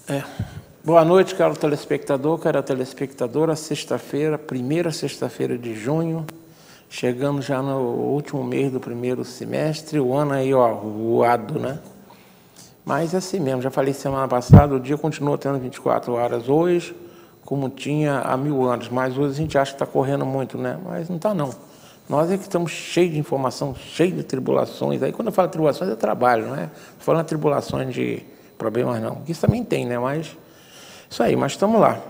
É. Boa noite, caro telespectador, cara telespectadora. Sexta-feira, primeira sexta-feira de junho, chegando já no último mês do primeiro semestre, o ano aí, ó, voado, né? Mas é assim mesmo, já falei semana passada, o dia continua tendo 24 horas hoje, como tinha há 1000 anos, mas hoje a gente acha que está correndo muito, né? Mas não está, não. Nós é que estamos cheios de informação, cheios de tribulações. Aí, quando eu falo tribulações, é trabalho, não é? Não estou falando tribulações de problemas, não. Isso também tem, né? Mas, isso aí, mas estamos lá.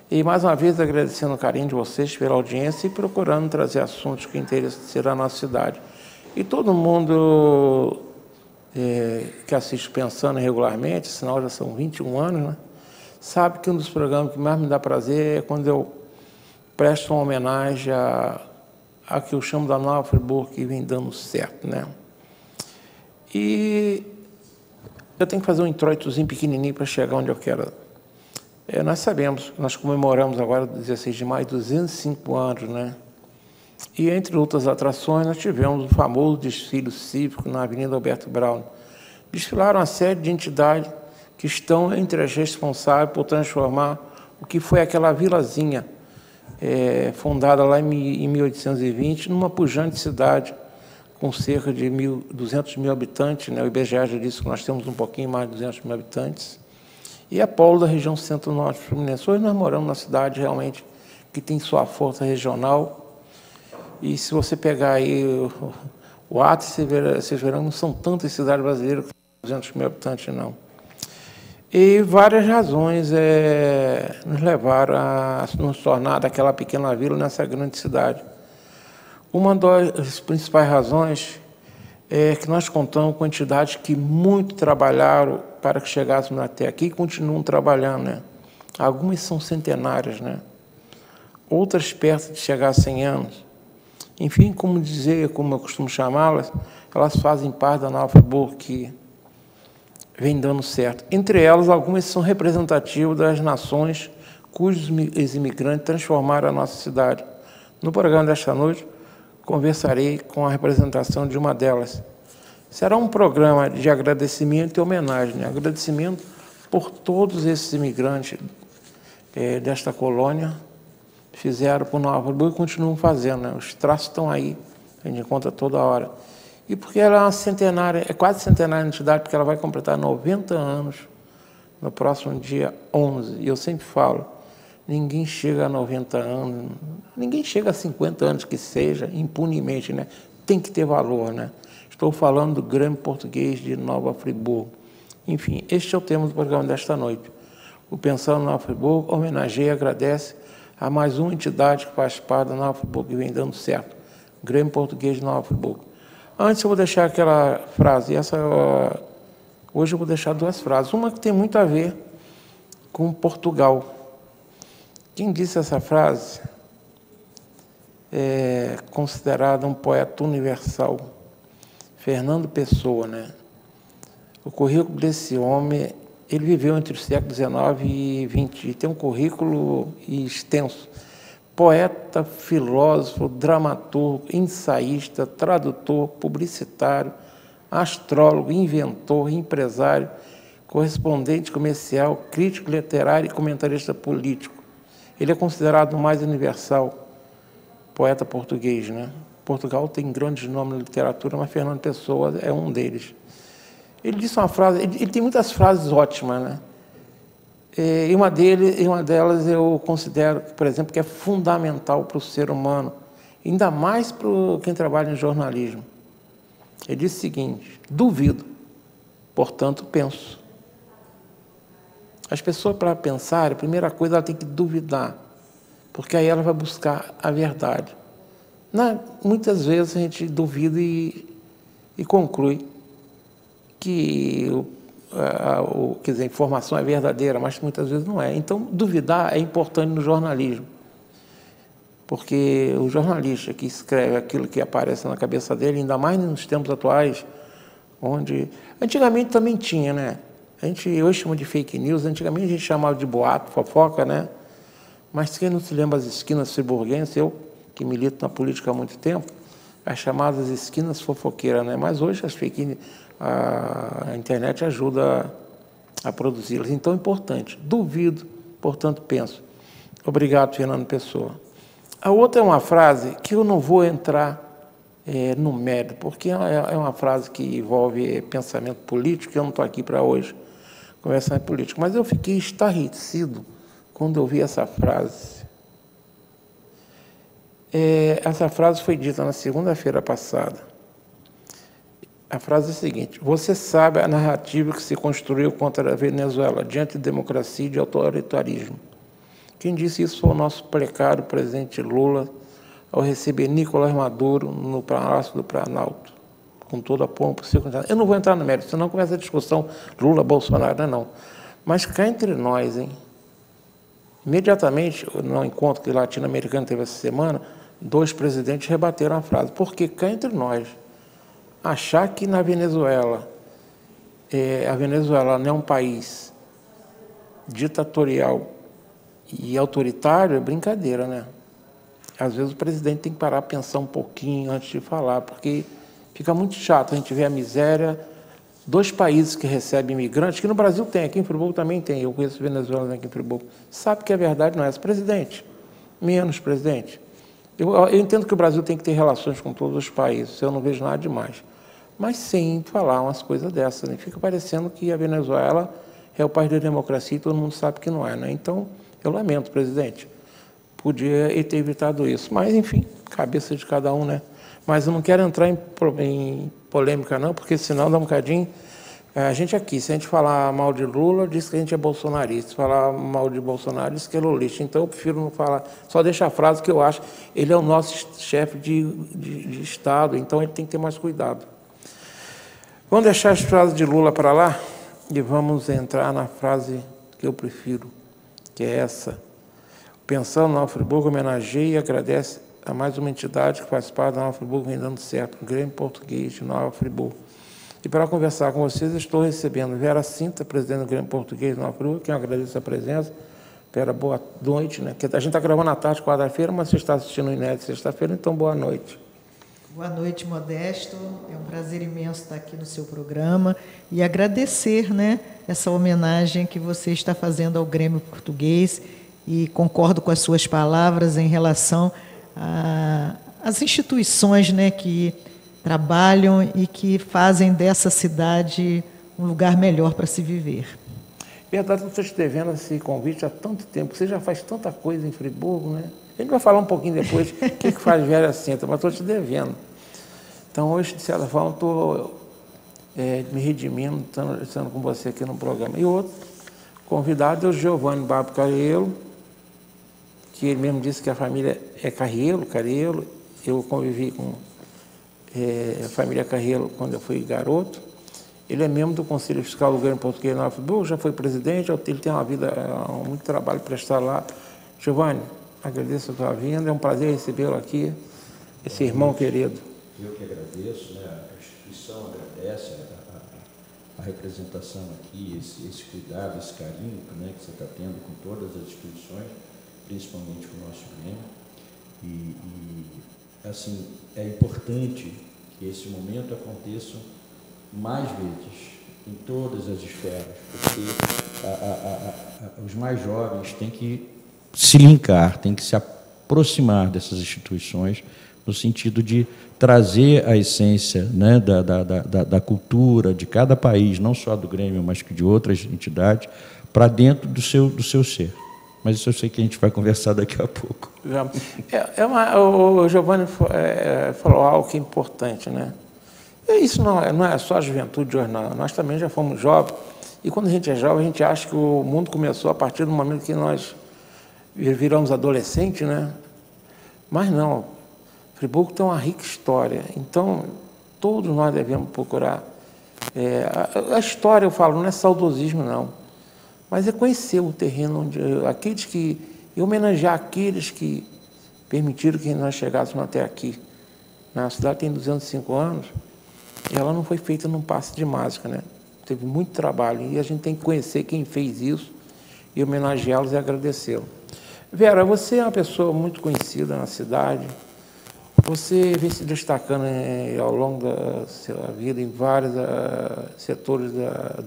E, mais uma vez, agradecendo o carinho de vocês pela audiência e procurando trazer assuntos que interessam a nossa cidade. E todo mundo que assiste Pensando regularmente, sinal já são 21 anos, né? Sabe que um dos programas que mais me dá prazer é quando eu presto uma homenagem a que eu chamo da Nova Friburgo, que vem dando certo, né? E eu tenho que fazer um introitozinho pequenininho para chegar onde eu quero. Nós sabemos que nós comemoramos agora, 16 de maio, 205 anos, né? E, entre outras atrações, nós tivemos o famoso desfile cívico na Avenida Alberto Braun. Desfilaram uma série de entidades que estão entre as responsáveis por transformar o que foi aquela vilazinha fundada lá em 1820, numa pujante cidade com cerca de 200 mil habitantes, né? O IBGE já disse que nós temos um pouquinho mais de 200 mil habitantes, e é polo da região centro-norte fluminense. Hoje nós moramos numa cidade realmente que tem sua força regional, e se você pegar aí o Atos, vocês verão, não são tantas cidades brasileiras com 200 mil habitantes, não. E várias razões nos levaram a nos tornar daquela pequena vila nessa grande cidade. Uma das principais razões é que nós contamos com entidades que muito trabalharam para que chegássemos até aqui e continuam trabalhando, né? Algumas são centenárias, né? Outras perto de chegar a 100 anos. Enfim, como dizer, como eu costumo chamá-las, elas fazem parte da Nova Friburgo, que vem dando certo. Entre elas, algumas são representativas das nações cujos imigrantes transformaram a nossa cidade. No programa desta noite, conversarei com a representação de uma delas. Será um programa de agradecimento e homenagem, né? Agradecimento por todos esses imigrantes desta colônia, fizeram por Nova Friburgo e continuam fazendo, né? Os traços estão aí, a gente encontra toda hora. E porque ela é uma centenária, é quase centenária de entidade, porque ela vai completar 90 anos no próximo dia 11. E eu sempre falo, ninguém chega a 90 anos, ninguém chega a 50 anos que seja, impunemente, né? Tem que ter valor, né? Estou falando do Grêmio Português de Nova Friburgo. Enfim, este é o tema do programa desta noite. O Pensando Nova Friburgo homenageia e agradece a mais uma entidade que faz parte da Nova Friburgo e vem dando certo, Grêmio Português de Nova Friburgo. Antes eu vou deixar aquela frase, hoje eu vou deixar duas frases, uma que tem muito a ver com Portugal. Quem disse essa frase é considerado um poeta universal, Fernando Pessoa, né? O currículo desse homem, ele viveu entre os séculos XIX e XX, e tem um currículo extenso. Poeta, filósofo, dramaturgo, ensaísta, tradutor, publicitário, astrólogo, inventor, empresário, correspondente comercial, crítico literário e comentarista político. Ele é considerado o mais universal poeta português, né? Portugal tem grandes nomes na literatura, mas Fernando Pessoa é um deles. Ele disse uma frase, ele tem muitas frases ótimas, né? E uma delas eu considero, por exemplo, que é fundamental para o ser humano, ainda mais para quem trabalha em jornalismo. Ele disse o seguinte: duvido, portanto penso. As pessoas, para pensar, a primeira coisa, ela tem que duvidar, porque aí ela vai buscar a verdade. Muitas vezes a gente duvida e conclui que quer dizer, a informação é verdadeira, mas muitas vezes não é. Então, duvidar é importante no jornalismo, porque o jornalista que escreve aquilo que aparece na cabeça dele, ainda mais nos tempos atuais, onde antigamente também tinha, né? A gente hoje chama de fake news, antigamente a gente chamava de boato, fofoca, né? Mas quem não se lembra das esquinas friburguenses, eu que milito na política há muito tempo, as chamadas esquinas fofoqueiras, né? Mas hoje as fake news, a internet ajuda a produzi-las. Então, é importante. Duvido, portanto, penso. Obrigado, Fernando Pessoa. A outra é uma frase que eu não vou entrar no mérito, porque é uma frase que envolve pensamento político, e eu não estou aqui para hoje conversar em política, mas eu fiquei estarrecido quando eu vi essa frase. Essa frase foi dita na segunda-feira passada. A frase é a seguinte: você sabe a narrativa que se construiu contra a Venezuela diante de democracia e de autoritarismo. Quem disse isso foi o nosso precário presidente Lula, ao receber Nicolás Maduro no Palácio do Planalto, com toda a pompa. Eu não vou entrar no mérito, senão começa a discussão Lula-Bolsonaro, não. Mas cá entre nós, hein? Imediatamente, no encontro que o latino-americano teve essa semana, 2 presidentes rebateram a frase. Porque cá entre nós, achar que na Venezuela, a Venezuela não é um país ditatorial e autoritário, é brincadeira, né? Às vezes o presidente tem que parar a pensar um pouquinho antes de falar, porque fica muito chato a gente ver a miséria. 2 países que recebem imigrantes, que no Brasil tem, aqui em Friburgo também tem, eu conheço venezuelanos aqui em Friburgo, sabe que a verdade não é essa. Presidente, menos presidente. Eu entendo que o Brasil tem que ter relações com todos os países, eu não vejo nada demais. Mas sem falar umas coisas dessas, né? Fica parecendo que a Venezuela é o país da democracia e todo mundo sabe que não é, né? Então, eu lamento, presidente. Podia ter evitado isso. Mas, enfim, cabeça de cada um, né? Mas eu não quero entrar em polêmica, não, porque senão dá um bocadinho... A gente aqui, se a gente falar mal de Lula, diz que a gente é bolsonarista. Se falar mal de Bolsonaro, diz que é lulista. Então, eu prefiro não falar... Só deixar a frase que eu acho. Ele é o nosso chefe de Estado, então ele tem que ter mais cuidado. Vamos deixar as frases de Lula para lá e vamos entrar na frase que eu prefiro, que é essa. Pensando na Nova Friburgo, homenageia e agradece a mais uma entidade que faz parte da Nova Friburgo, vem dando certo, o Grêmio Português de Nova Friburgo. E para conversar com vocês, estou recebendo Vera Cinta, presidente do Grêmio Português de Nova Friburgo, que eu agradeço a presença. Vera, boa noite, né? A gente está gravando à tarde, quarta-feira, mas você está assistindo o Inédito sexta-feira, então boa noite. Boa noite, Modesto. É um prazer imenso estar aqui no seu programa e agradecer, né, essa homenagem que você está fazendo ao Grêmio Português, e concordo com as suas palavras em relação às instituições, né, que trabalham e que fazem dessa cidade um lugar melhor para se viver. Verdade, eu estou te devendo esse convite há tanto tempo. Você já faz tanta coisa em Friburgo, né? A gente vai falar um pouquinho depois o que faz Vera Cinta, mas estou te devendo. Então, hoje, de certa forma, estou me redimindo, estando com você aqui no programa. E outro convidado é o Giovanni Babo Cariello, que ele mesmo disse que a família é Cariello. Eu convivi com a família Cariello quando eu fui garoto. Ele é membro do Conselho Fiscal do Grêmio Português de Nova Friburgo, já foi presidente, ele tem uma vida, muito trabalho para estar lá. Giovanni, agradeço a tua vinda, é um prazer recebê-lo aqui, esse irmão querido. Eu que agradeço, né? A instituição agradece a representação aqui, esse cuidado, esse carinho, né, que você está tendo com todas as instituições, principalmente com o nosso Grêmio. E assim, é importante que esse momento aconteça mais vezes, em todas as esferas, porque os mais jovens têm que se linkar, têm que se aproximar dessas instituições, no sentido de trazer a essência, né, da cultura de cada país, não só do Grêmio, mas de outras entidades, para dentro do seu ser. Mas isso eu sei que a gente vai conversar daqui a pouco. O Giovanni falou algo que é importante, né? Isso não é só a juventude de hoje, não. Nós também já fomos jovens, e quando a gente é jovem, a gente acha que o mundo começou a partir do momento que nós viramos adolescentes, né? Mas não. Friburgo tem uma rica história, então todos nós devemos procurar. A história, eu falo, não é saudosismo, não, mas é conhecer o terreno, e homenagear aqueles que permitiram que nós chegássemos até aqui. A cidade tem 205 anos, e ela não foi feita num passe de mágica, né? Teve muito trabalho, e a gente tem que conhecer quem fez isso, e homenageá-los e agradecê-los. Vera, você é uma pessoa muito conhecida na cidade, você vem se destacando ao longo da sua vida em vários setores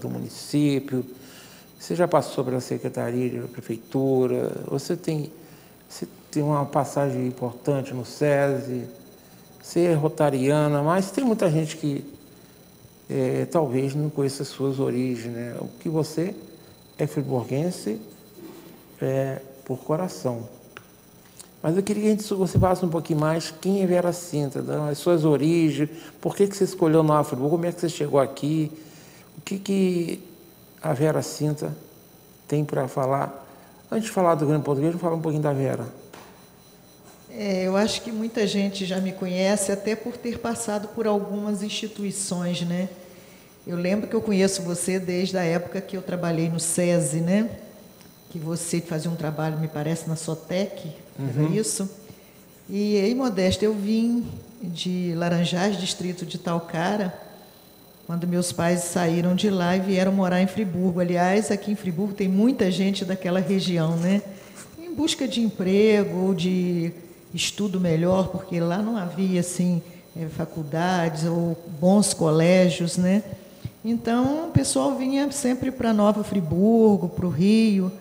do município, Você já passou pela secretaria da prefeitura, você tem uma passagem importante no SESI, você é rotariana, mas tem muita gente que talvez não conheça as suas origens, né? O que você é friburguense por coração. Mas eu queria que você falasse um pouquinho mais quem é Vera Sintra, as suas origens, por que você escolheu Nova Friburgo, como é que você chegou aqui, o que a Vera Sintra tem para falar. Antes de falar do Grêmio Português, vamos falar um pouquinho da Vera. Eu acho que muita gente já me conhece, até por ter passado por algumas instituições, né? Eu lembro que eu conheço você desde a época que eu trabalhei no SESI, né? Que você fazia um trabalho, me parece, na Sotec, era isso? E aí, Modesto, eu vim de Laranjais, distrito de Talcara, quando meus pais saíram de lá e vieram morar em Friburgo. Aliás, aqui em Friburgo tem muita gente daquela região, né? Em busca de emprego ou de estudo melhor, porque lá não havia, assim, faculdades ou bons colégios, né? Então, o pessoal vinha sempre para Nova Friburgo, para o Rio.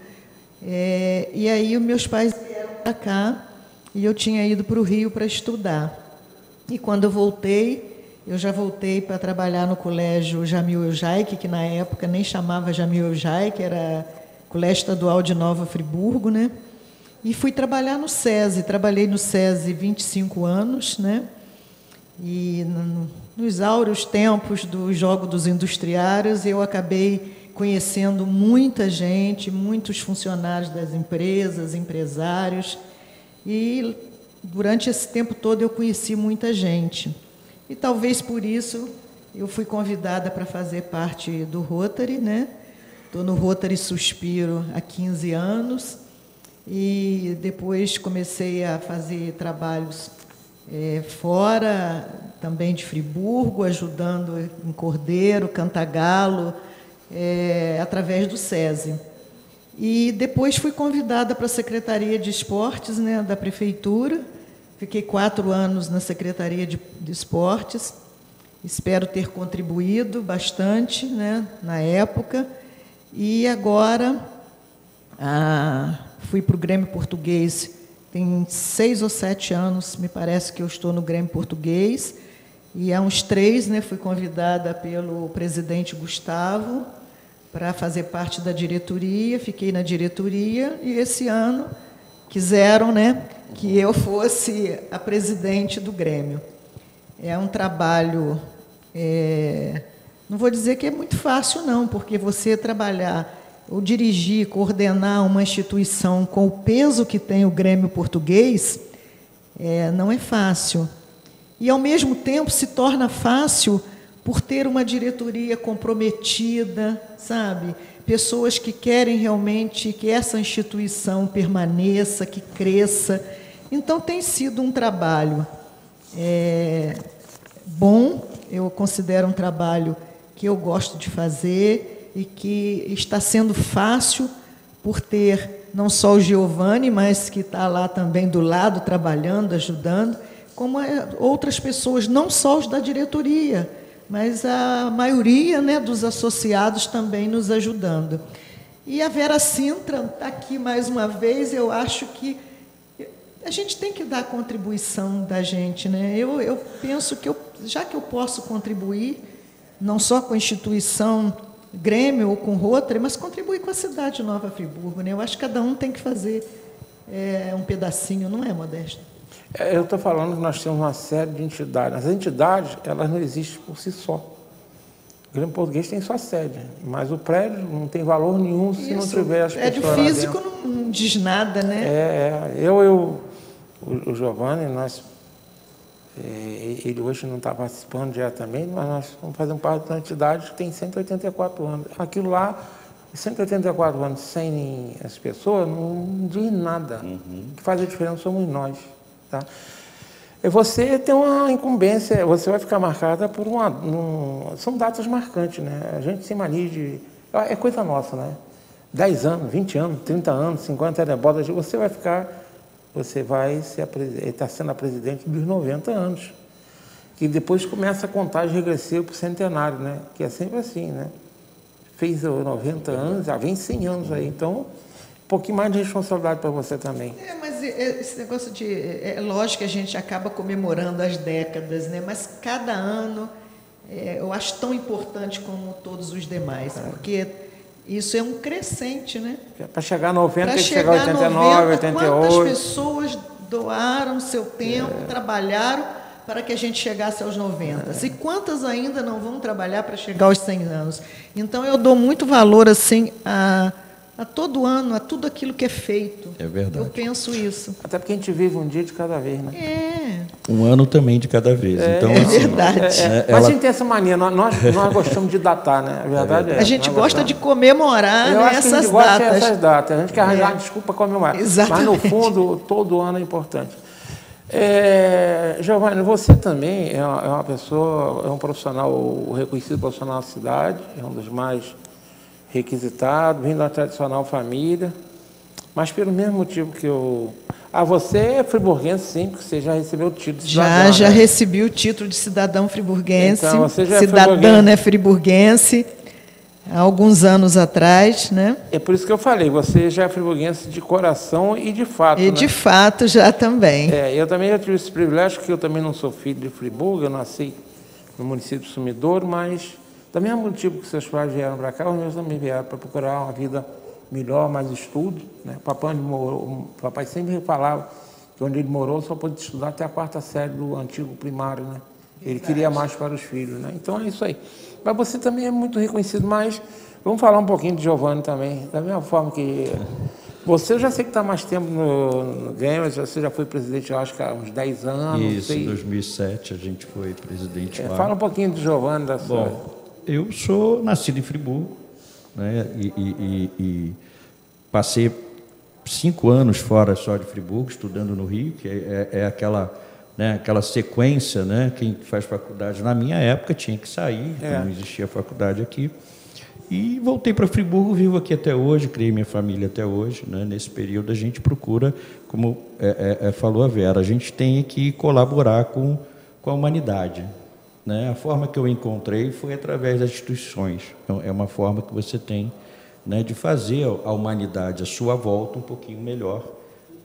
E aí, os meus pais vieram para cá e eu tinha ido para o Rio para estudar. E quando eu voltei, eu já voltei para trabalhar no colégio Jamil Eujaique, que na época nem chamava Jamil Eujaique, era Colégio Estadual de Nova Friburgo, né? E fui trabalhar no SESI. Trabalhei no SESI 25 anos, né? E nos áureos tempos do Jogo dos Industriários, eu acabei conhecendo muita gente, muitos funcionários das empresas, empresários, e durante esse tempo todo eu conheci muita gente. E talvez por isso eu fui convidada para fazer parte do Rotary, né? Estou no Rotary Suspiro há 15 anos, e depois comecei a fazer trabalhos fora, também de Friburgo, ajudando em Cordeiro, Cantagalo, através do SESI. E depois fui convidada para a Secretaria de Esportes, né, da Prefeitura. Fiquei 4 anos na Secretaria de Esportes. Espero ter contribuído bastante, né, na época. E agora fui para o Grêmio Português. Tem 6 ou 7 anos, me parece, que eu estou no Grêmio Português. E há uns 3, né, fui convidada pelo presidente Gustavo para fazer parte da diretoria. Fiquei na diretoria e esse ano quiseram, né, que eu fosse a presidente do Grêmio. É um trabalho, não vou dizer que é muito fácil, não, porque você trabalhar ou dirigir, coordenar uma instituição com o peso que tem o Grêmio Português, não é fácil. E, ao mesmo tempo, se torna fácil por ter uma diretoria comprometida, sabe? Pessoas que querem realmente que essa instituição permaneça, que cresça. Então, tem sido um trabalho bom, eu considero um trabalho que eu gosto de fazer e que está sendo fácil por ter não só o Giovanni, mas que está lá também do lado, trabalhando, ajudando, como outras pessoas, não só os da diretoria, mas a maioria, né, dos associados também nos ajudando. E a Vera Sintra está aqui mais uma vez. Eu acho que a gente tem que dar a contribuição da gente, né? Eu penso que já que eu posso contribuir, não só com a instituição Grêmio ou com Rotary, mas contribuir com a cidade de Nova Friburgo, né? Eu acho que cada um tem que fazer um pedacinho, não é, Modesto? Eu estou falando que nós temos uma série de entidades. As entidades, elas não existem por si só. O Grêmio Português tem sua sede, mas o prédio não tem valor nenhum se não tiver as pessoas lá dentro. Prédio físico não diz nada, né? O Giovanni, ele hoje não está participando diretamente, mas nós vamos fazer parte de uma entidade que tem 184 anos. Aquilo lá, 184 anos sem as pessoas, não diz nada. O que faz a diferença somos nós. Tá? E você tem uma incumbência, você vai ficar marcada por são datas marcantes, né? A gente se mania de... É coisa nossa, né? 10 anos, 20 anos, 30 anos, 50 anos, você vai estar sendo a presidente dos 90 anos. Que depois começa a contagem regressiva para o centenário, né? Que é sempre assim, né? fez 90 anos, já vem 100 anos aí, então um pouquinho mais de responsabilidade para você também. Mas esse negócio de... É lógico que a gente acaba comemorando as décadas, né? Mas cada ano eu acho tão importante como todos os demais, porque isso é um crescente, né? Para chegar a 90, pra tem que chegar a 89, 90, 88. Quantas pessoas doaram seu tempo, trabalharam para que a gente chegasse aos 90? E quantas ainda não vão trabalhar para chegar aos 100 anos? Então, eu dou muito valor assim a todo ano, a tudo aquilo que é feito. É verdade. Eu penso isso. Até porque a gente vive um dia de cada vez, né? Um ano também de cada vez. Então, é assim, verdade. Mas a gente tem essa mania, nós gostamos de datar, né? A verdade é A gente gosta de comemorar, né, acho que a gente gosta datas. dessas datas. A gente quer arranjar desculpa para comemorar. Exatamente. Mas, no fundo, todo ano é importante. Giovanni, você também é uma pessoa, é um profissional, o reconhecido profissional da cidade, é um dos mais requisitados, vindo da tradicional família, mas pelo mesmo motivo que eu... você é friburguense, sim, porque você já recebeu o título de cidadão. Já recebi o título de cidadão friburguense. Então, você já cidadã é friburguense, há alguns anos atrás, né? É por isso que eu falei, você já é friburguense de coração e de fato, E né? de fato já também. Eu também já tive esse privilégio, que eu também não sou filho de Friburgo, eu nasci no município de Sumidouro, mas do mesmo motivo que seus pais vieram para cá, os meus também vieram para procurar uma vida melhor, mais estudo, né? O papai sempre falava que onde ele morou só pôde estudar até a 4ª série do antigo primário, né? Ele queria mais para os filhos, né? Então é isso aí. Mas você também é muito reconhecido, mas vamos falar um pouquinho de Giovanni também, da mesma forma que você, eu já sei que está mais tempo no Grêmio, você já foi presidente, eu acho que há uns 10 anos. Isso, em 2007 a gente foi presidente lá. Fala um pouquinho do Giovanni. Eu sou nascido em Friburgo, né, e passei 5 anos fora só de Friburgo, estudando no Rio, que é aquela sequência, né? Quem faz faculdade na minha época tinha que sair, não existia faculdade aqui. E voltei para Friburgo, vivo aqui até hoje, criei minha família até hoje, né? Nesse período a gente procura, como falou a Vera, a gente tem que colaborar com a humanidade, né? A forma que eu encontrei foi através das instituições. Então, é uma forma que você tem, né, de fazer a humanidade à sua volta um pouquinho melhor,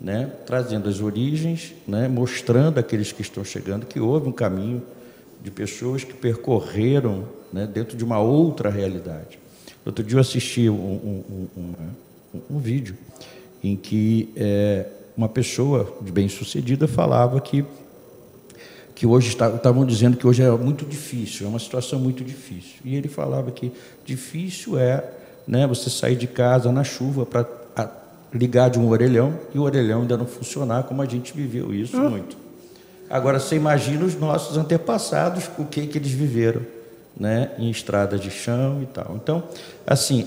né, trazendo as origens, né, mostrando àqueles que estão chegando que houve um caminho de pessoas que percorreram, né, dentro de uma outra realidade. Outro dia eu assisti um vídeo em que uma pessoa de bem-sucedida falava que hoje estavam dizendo que hoje é muito difícil, é uma situação muito difícil. E ele falava que difícil né, você sair de casa na chuva para ligar de um orelhão e o orelhão ainda não funcionar, como a gente viveu isso muito. Agora, você imagina os nossos antepassados, o que eles viveram, né, em estradas de chão e tal. Então, assim,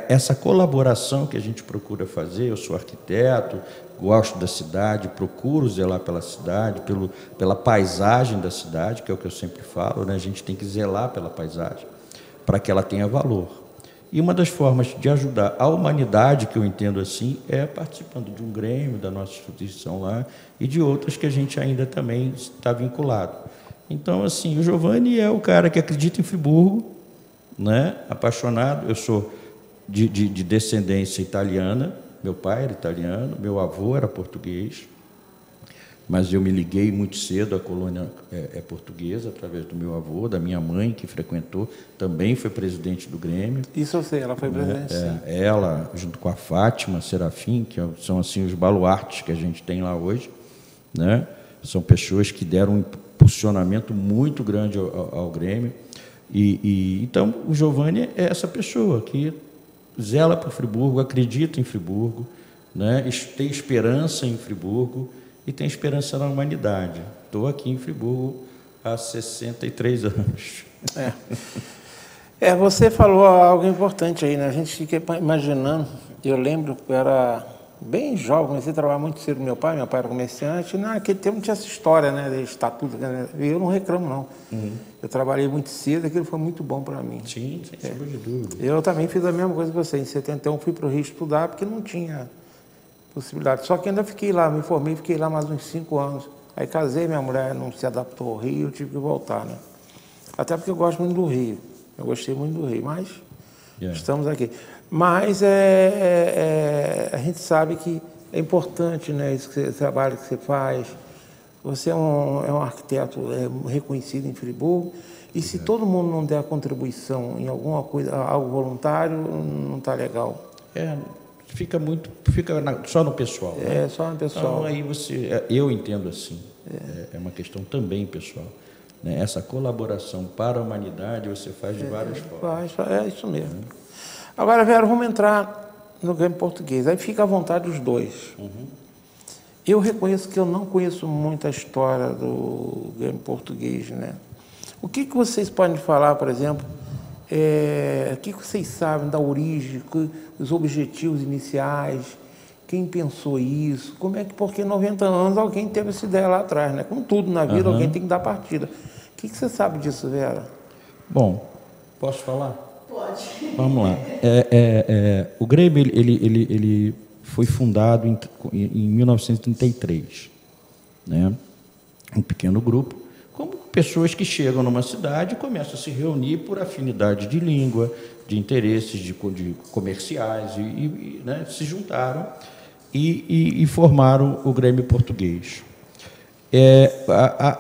essa colaboração que a gente procura fazer, eu sou arquiteto, gosto da cidade, procuro zelar pela cidade, pela paisagem da cidade, que é o que eu sempre falo, né, a gente tem que zelar pela paisagem, para que ela tenha valor. E uma das formas de ajudar a humanidade, que eu entendo assim, é participando de um Grêmio, da nossa instituição lá, e de outras que a gente ainda também está vinculado. Então, assim, o Giovanni é o cara que acredita em Friburgo, né? Apaixonado. Eu sou de descendência italiana, meu pai era italiano, meu avô era português, mas eu me liguei muito cedo à colônia portuguesa, através do meu avô, da minha mãe, que frequentou, também foi presidente do Grêmio. Isso eu sei, ela foi presidente, sim. Ela, junto com a Fátima Serafim, que são assim os baluartes que a gente tem lá hoje, né? São pessoas que deram um impulsionamento muito grande ao Grêmio. Então, o Giovanni é essa pessoa que zela por Friburgo, acredita em Friburgo, né? Tem esperança em Friburgo, e tem esperança na humanidade. Estou aqui em Friburgo há 63 anos. Você falou algo importante aí, né? A gente fica imaginando, eu lembro que eu era bem jovem, comecei a trabalhar muito cedo com meu pai era comerciante, naquele tempo não tinha essa história, né, de estatuto, né? Eu não reclamo, não. Eu trabalhei muito cedo, aquilo foi muito bom para mim. Sim, sem sombra de dúvida. Eu também fiz a mesma coisa que você, em 71 fui para o Rio estudar, porque não tinha possibilidade. Só que ainda fiquei lá, me formei, fiquei lá mais uns 5 anos. Aí casei, minha mulher não se adaptou ao Rio, eu tive que voltar, né? Até porque eu gosto muito do Rio. Eu gostei muito do Rio, mas Estamos aqui. Mas a gente sabe que é importante, né, esse trabalho que você faz. Você é um arquiteto reconhecido em Friburgo, e se todo mundo não der a contribuição em alguma coisa, algo voluntário, não está legal. Fica só no pessoal. Né? Só no pessoal. Então, aí eu entendo assim, é uma questão também pessoal. Né? Essa colaboração para a humanidade você faz de várias formas. É isso mesmo. Agora, Vera, vamos entrar no Grêmio Português. Aí fica à vontade os dois. Eu reconheço que eu não conheço muito a história do Grêmio Português, né? O que vocês podem falar, por exemplo, o que vocês sabem da origem, os objetivos iniciais, quem pensou isso, porque 90 anos alguém teve essa ideia lá atrás, né? Como tudo na vida, alguém tem que dar partida. O que você sabe disso, Vera? Bom, posso falar? Pode. Vamos lá. O Grêmio ele foi fundado em 1933, né? Um pequeno grupo, como pessoas que chegam numa cidade e começam a se reunir por afinidade de língua, de interesses, de comerciais, né, se juntaram e formaram o Grêmio Português.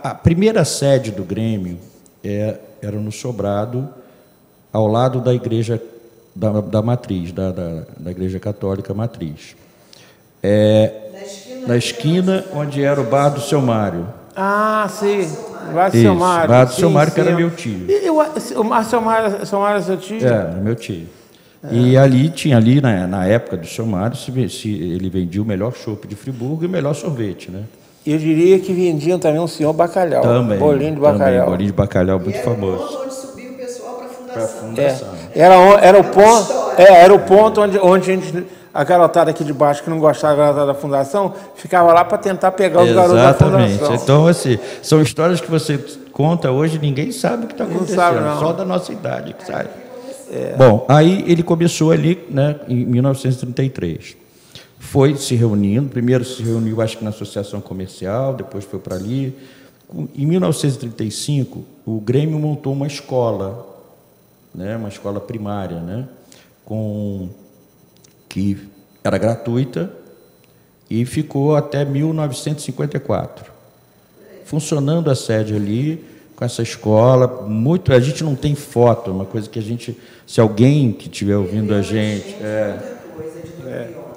A primeira sede do Grêmio era no Sobrado, ao lado da igreja da Matriz, da Igreja Católica Matriz. Na esquina onde era o bar do seu Mário. Ah, sim. Bar do seu Mário. Bar do seu Mário, que era meu tio. O seu Mário é seu tio? Meu tio. E tinha ali, na época do seu Mário, ele vendia o melhor chopp de Friburgo e o melhor sorvete, né? Eu diria que vendiam também um senhor bacalhau. Também. Bolinho de bacalhau. Também, bolinho de bacalhau, muito famoso. Onde subiu o pessoal para a fundação. Era o ponto onde a gente, a garotada aqui de baixo que não gostava da garotada da fundação, ficava lá para tentar pegar os garotos da fundação. Exatamente. Então, assim, são histórias que você conta hoje, ninguém sabe o que está acontecendo. Não sabe, não. Só da nossa idade que sabe. Bom, aí ele começou ali, né, em 1933. Foi se reunindo, primeiro se reuniu, acho que na Associação Comercial, depois foi para ali. Em 1935, o Grêmio montou uma escola, né, uma escola primária, né, que era gratuita e ficou até 1954. Funcionando a sede ali, com essa escola, a gente não tem foto, uma coisa que a gente, se alguém que estiver ouvindo a gente,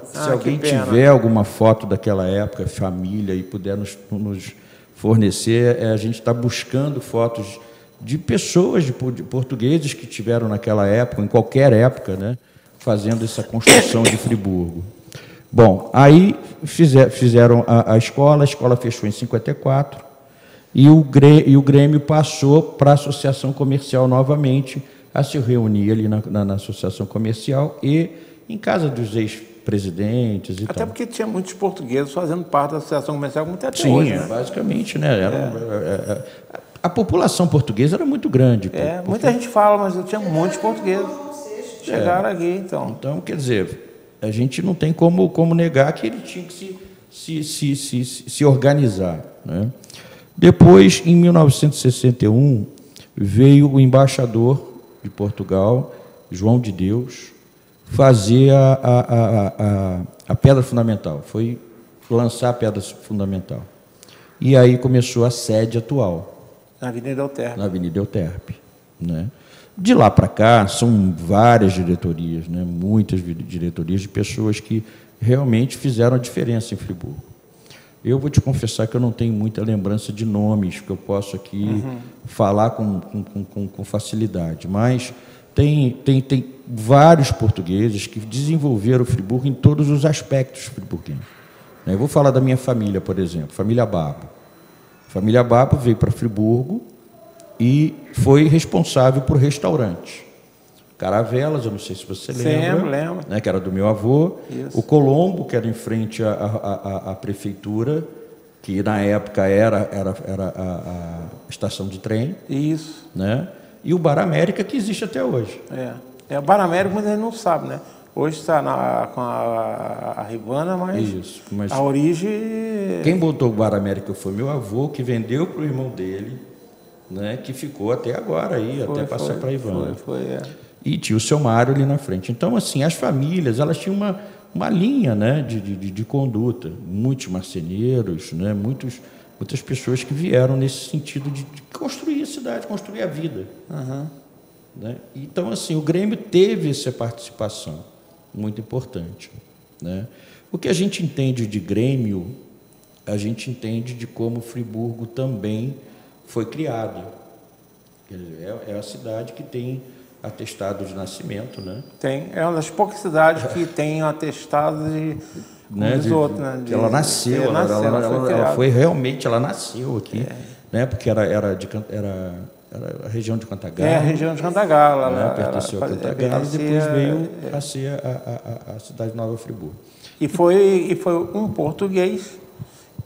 se alguém tiver alguma foto daquela época, família, e puder nos fornecer, a gente está buscando fotos de pessoas, de portugueses que tiveram naquela época, em qualquer época, né, fazendo essa construção de Friburgo. Bom, aí fizeram a escola fechou em 54, e o Grêmio passou para a Associação Comercial novamente, a se reunir ali na Associação Comercial e em casa dos ex-presidentes e tal. Até porque tinha muitos portugueses fazendo parte da Associação Comercial, muito até Sim, hoje, né? basicamente, né? A população portuguesa era muito grande. Muita gente fala, mas tinha muitos portugueses. Chegaram aqui, então. Então, quer dizer, a gente não tem como negar que ele tinha que se organizar, né? Depois, em 1961, veio o embaixador de Portugal, João de Deus, fazer a pedra fundamental, foi lançar a pedra fundamental. E aí começou a sede atual. Na Avenida Euterpe. Na Avenida Euterpe, né? De lá para cá, são várias diretorias, né? Muitas diretorias de pessoas que realmente fizeram a diferença em Friburgo. Eu vou te confessar que eu não tenho muita lembrança de nomes que eu posso aqui falar com facilidade, mas tem vários portugueses que desenvolveram o Friburgo em todos os aspectos friburguenses. Eu vou falar da minha família, por exemplo, família Babo. A família Babo veio para Friburgo e foi responsável por restaurantes. Caravelas, eu não sei se você lembra. Lembro. Né, que era do meu avô. Isso. O Colombo, que era em frente à prefeitura, que na época era a estação de trem. Isso. Né? E o Bar América, que existe até hoje. O Bar América, muita gente não sabe, né? Hoje está com a Rivana, mas a origem... Quem botou o Bar América foi meu avô, que vendeu para o irmão dele, né? Que ficou até agora aí, até passar para a Rivana. e tinha o seu Mário ali na frente. Então, assim, as famílias, elas tinham uma linha, né, de conduta. Muitos marceneiros, né, muitas pessoas que vieram nesse sentido de construir a cidade, construir a vida. Uhum. Né? Então, assim, o Grêmio teve essa participação muito importante. Né? O que a gente entende de Grêmio, a gente entende de como Friburgo também foi criado. Quer dizer, é a cidade que tem atestado de nascimento, né? Tem, é uma das poucas cidades que tem atestado de... Né? Ela nasceu, ela foi realmente, ela nasceu aqui, né? Porque era a região de Cantagalo. É, a região de Cantagalo. Né? Pertenceu a Cantagalo e depois veio a ser a cidade de Nova Friburgo. E foi um português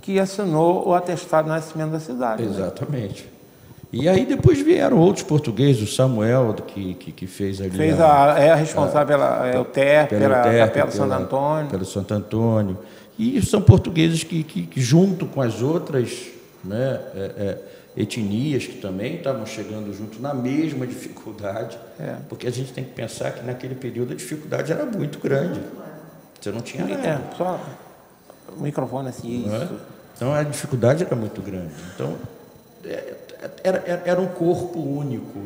que assinou o atestado de nascimento da cidade. Exatamente. Né? E aí depois vieram outros portugueses, o Samuel, que fez ali... É responsável pelo TER, pela Capela Santo Antônio. Pelo Santo Antônio. E são portugueses que junto com as outras, né, etnias que também estavam chegando junto na mesma dificuldade, porque a gente tem que pensar que naquele período a dificuldade era muito grande. Você não tinha nada. Só o microfone assim, isso. Então a dificuldade era muito grande. Então era um corpo único,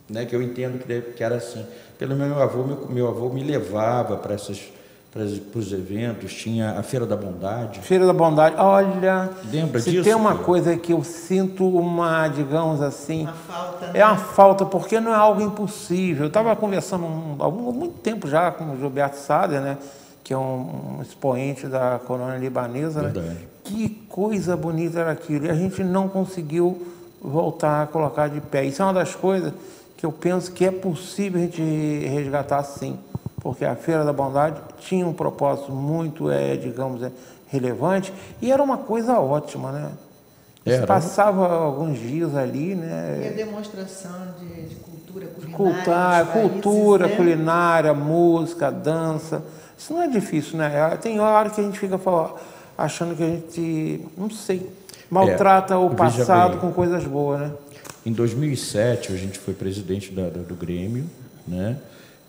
né, que eu entendo que era assim. Pelo meu avô me levava para os eventos, tinha a Feira da Bondade. Feira da Bondade, olha, lembra se disso? Tem uma coisa que eu sinto digamos assim, uma falta, né? É uma falta, porque não é algo impossível. Eu estava conversando há muito tempo já com o Gilberto Sader, né, que é um expoente da colônia libanesa. Verdade. Né? Que coisa bonita era aquilo. E a gente não conseguiu voltar a colocar de pé. Isso é uma das coisas que eu penso que é possível a gente resgatar sim. Porque a Feira da Bondade tinha um propósito muito, digamos, relevante, e era uma coisa ótima, né? Você passava alguns dias ali, né? E a demonstração de cultura culinária. Cultura, né? culinária, música, dança. Isso não é difícil, né? Tem hora que a gente fica achando que a gente, não sei, maltrata o passado com coisas boas, né? Em 2007, a gente foi presidente do Grêmio, né?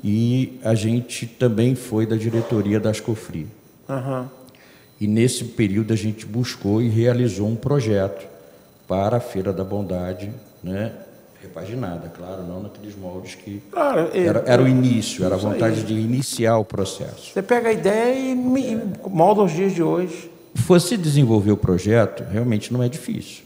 E a gente também foi da diretoria da Ascofri. Uhum. E nesse período a gente buscou e realizou um projeto para a Feira da Bondade, né? Repaginada, claro, não naqueles moldes que... Claro, era o início, era a vontade de iniciar o processo. Você pega a ideia e molda os dias de hoje. Você desenvolver o projeto realmente não é difícil.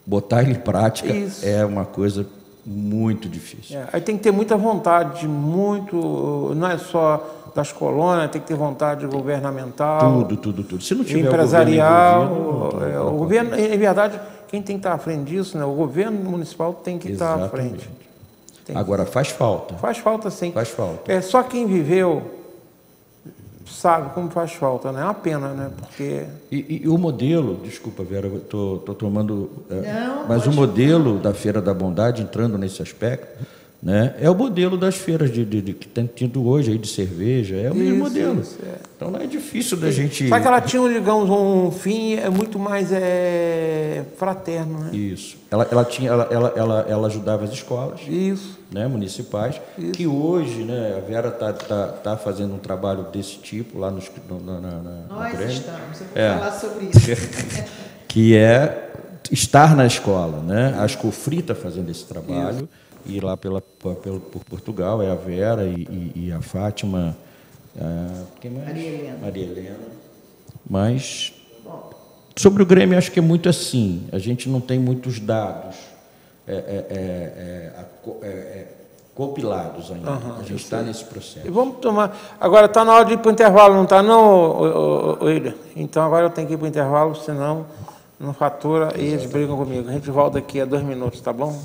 Botar ele em prática é uma coisa muito difícil. Aí tem que ter muita vontade, não é só das colônias, tem que ter vontade governamental. Tudo. Se não tiver empresarial, o governo, em verdade, quem tem que estar à frente disso, né? O governo municipal tem que estar à frente. Agora, faz falta. Faz falta, sim. Faz falta. Só quem viveu sabe como faz falta, né? É uma pena, né? Porque... E o modelo, desculpa, Vera, eu estou tomando... mas o modelo da Feira da Bondade, entrando nesse aspecto, né, é o modelo das feiras que tem tido hoje aí de cerveja, é o mesmo modelo. Então não é difícil da gente... Só que ela tinha, digamos, um fim muito mais fraterno, né? Isso. Ela ajudava as escolas. Isso. Né, municipais, que hoje, né, a Vera tá fazendo um trabalho desse tipo lá Nós estamos, eu vou falar sobre isso. Que é estar na escola, né? A Ascofri está fazendo esse trabalho, e lá por Portugal é a Vera e a Fátima, quem mais? Maria Helena. Mas sobre o Grêmio, acho que é muito assim, a gente não tem muitos dados compilados ainda. A gente está nesse processo. E vamos tomar... Agora está na hora de ir para o intervalo, não está não, William? Então agora eu tenho que ir para o intervalo, senão não fatura e eles brigam comigo. A gente volta daqui a 2 minutos, tá bom?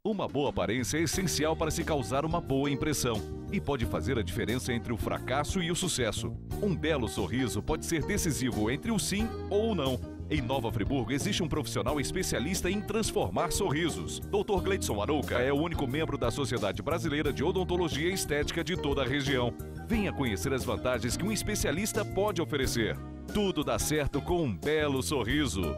Uma boa aparência é essencial para se causar uma boa impressão e pode fazer a diferença entre o fracasso e o sucesso. Um belo sorriso pode ser decisivo entre o sim ou o não. Em Nova Friburgo existe um profissional especialista em transformar sorrisos. Dr. Gleidson Arouca é o único membro da Sociedade Brasileira de Odontologia e Estética de toda a região. Venha conhecer as vantagens que um especialista pode oferecer. Tudo dá certo com um belo sorriso.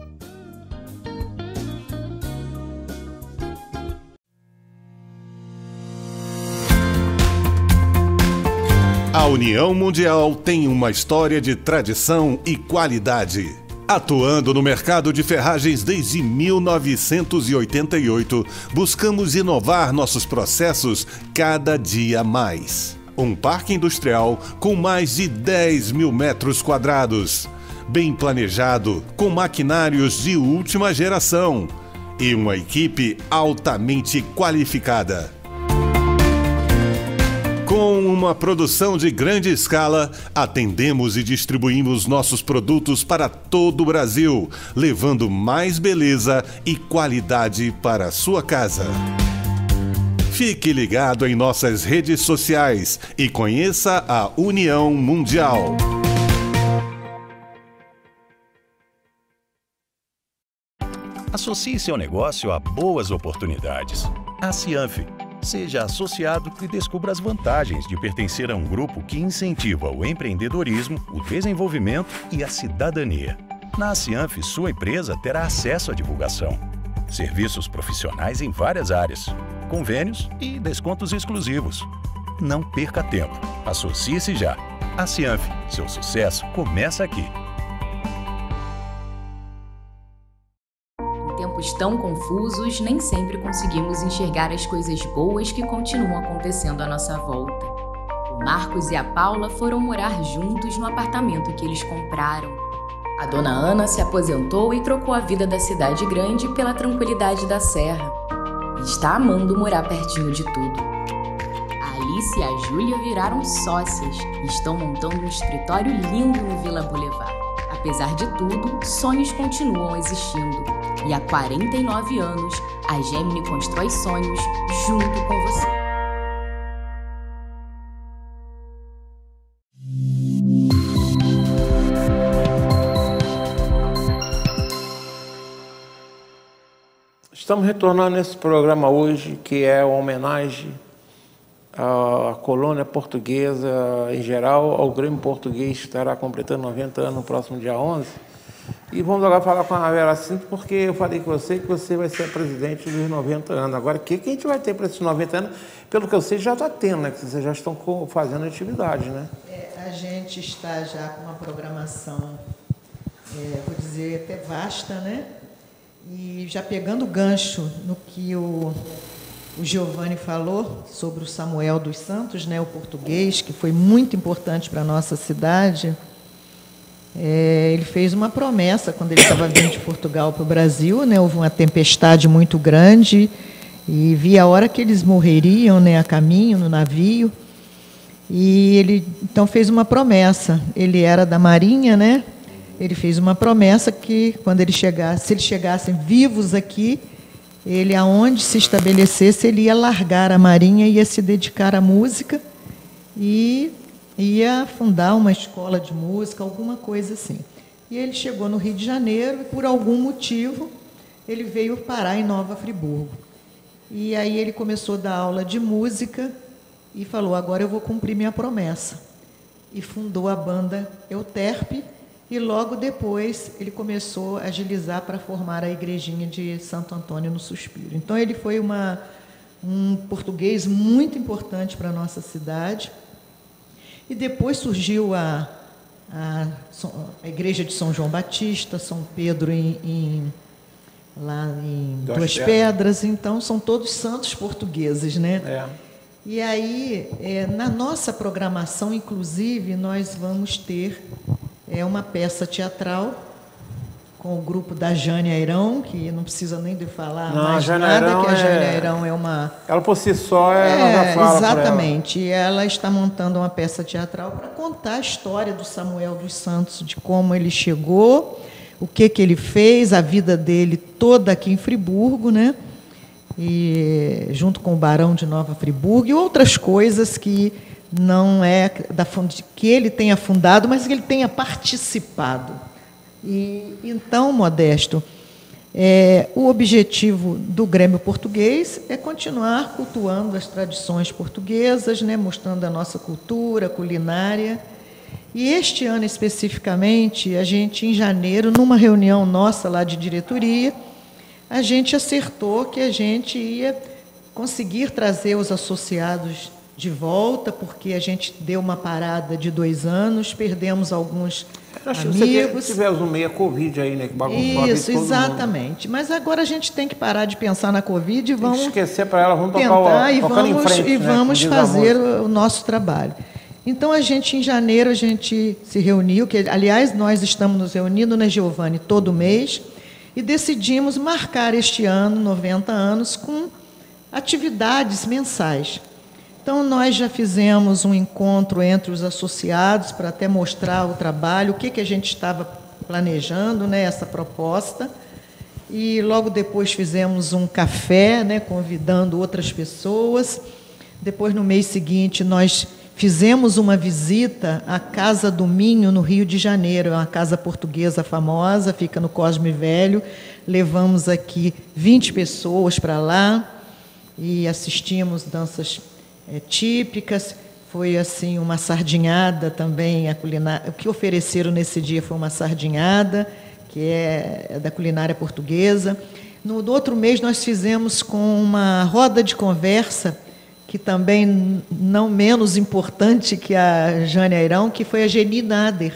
A União Mundial tem uma história de tradição e qualidade. Atuando no mercado de ferragens desde 1988, buscamos inovar nossos processos cada dia mais. Um parque industrial com mais de 10 mil metros quadrados, bem planejado, com maquinários de última geração e uma equipe altamente qualificada. Com uma produção de grande escala, atendemos e distribuímos nossos produtos para todo o Brasil, levando mais beleza e qualidade para a sua casa. Fique ligado em nossas redes sociais e conheça a União Mundial. Associe seu negócio a boas oportunidades. A Cianf. Seja associado e descubra as vantagens de pertencer a um grupo que incentiva o empreendedorismo, o desenvolvimento e a cidadania. Na Cianf, sua empresa terá acesso à divulgação, serviços profissionais em várias áreas, convênios e descontos exclusivos. Não perca tempo. Associe-se já. A Cianf, seu sucesso começa aqui. Em tempos tão confusos, nem sempre conseguimos enxergar as coisas boas que continuam acontecendo à nossa volta. O Marcos e a Paula foram morar juntos no apartamento que eles compraram. A dona Ana se aposentou e trocou a vida da cidade grande pela tranquilidade da serra. E está amando morar pertinho de tudo. A Alice e a Júlia viraram sócias e estão montando um escritório lindo no Vila Boulevard. Apesar de tudo, sonhos continuam existindo. E há 49 anos, a Gemini constrói sonhos junto com você. Estamos retornando nesse programa hoje, que é uma homenagem à colônia portuguesa em geral, ao Grêmio Português, que estará completando 90 anos no próximo dia 11. E vamos agora falar com a Vera Cinto, porque eu falei com você que você vai ser a presidente dos 90 anos. Agora, o que a gente vai ter para esses 90 anos? Pelo que eu sei, já está tendo, né? Que vocês já estão fazendo atividade, né? A gente está já com uma programação, vou dizer, até vasta, né? E já pegando o gancho no que o Giovanni falou sobre o Samuel dos Santos, né, o português, que foi muito importante para a nossa cidade. Ele fez uma promessa quando ele estava vindo de Portugal para o Brasil, né? Houve uma tempestade muito grande e via a hora que eles morreriam, né, a caminho no navio. E ele então fez uma promessa. Ele era da Marinha, né? Ele fez uma promessa que quando ele chegasse, se eles chegassem vivos aqui, ele aonde se estabelecesse, ele ia largar a Marinha, ia se dedicar à música e ia fundar uma escola de música, alguma coisa assim. E ele chegou no Rio de Janeiro e, por algum motivo, ele veio parar em Nova Friburgo. E aí ele começou a dar aula de música e falou, agora eu vou cumprir minha promessa. E fundou a banda Euterpe e, logo depois, ele começou a agilizar para formar a igrejinha de Santo Antônio no Suspiro. Então, ele foi um português muito importante para a nossa cidade. E depois surgiu a igreja de São João Batista, São Pedro lá em Duas Pedras. Então, são todos santos portugueses, né? E aí, na nossa programação, inclusive, nós vamos ter uma peça teatral com o grupo da Jane Airão, que não precisa nem de falar mais nada, que a Jane Airão é uma... Ela por si só, ela já fala. Exatamente. E ela está montando uma peça teatral para contar a história do Samuel dos Santos, de como ele chegou, o que ele fez, a vida dele toda aqui em Friburgo, né? E junto com o Barão de Nova Friburgo e outras coisas que não é que ele tenha fundado, mas que ele tenha participado. E então, Modesto, o objetivo do Grêmio Português é continuar cultuando as tradições portuguesas, né, mostrando a nossa cultura culinária. E este ano, especificamente, a gente, em janeiro, numa reunião nossa lá de diretoria, a gente acertou que a gente ia conseguir trazer os associados de volta, porque a gente deu uma parada de 2 anos, perdemos alguns amigos. Se tivemos no meio a Covid aí, né? Que bagunçou a vida de todo exatamente. Mundo. Mas agora a gente tem que parar de pensar na Covid e vamos esquecer para ela, vamos tentar tocar em frente, e né? vamos fazer o nosso trabalho. Então, em janeiro, a gente se reuniu, que, aliás, nós estamos nos reunindo, né, Giovanni, todo mês, e decidimos marcar este ano, 90 anos, com atividades mensais. Então, nós já fizemos um encontro entre os associados para até mostrar o trabalho, o que a gente estava planejando, né, essa proposta, e logo depois fizemos um café, né, convidando outras pessoas. Depois, no mês seguinte, nós fizemos uma visita à Casa do Minho, no Rio de Janeiro, é uma casa portuguesa famosa, fica no Cosme Velho. Levamos aqui 20 pessoas para lá e assistimos danças típicas. Foi assim uma sardinhada também, a culinária. O que ofereceram nesse dia foi uma sardinhada, que é da culinária portuguesa. No outro mês, nós fizemos com uma roda de conversa, que também não menos importante que a Jane Airão, que foi a Geni Nader.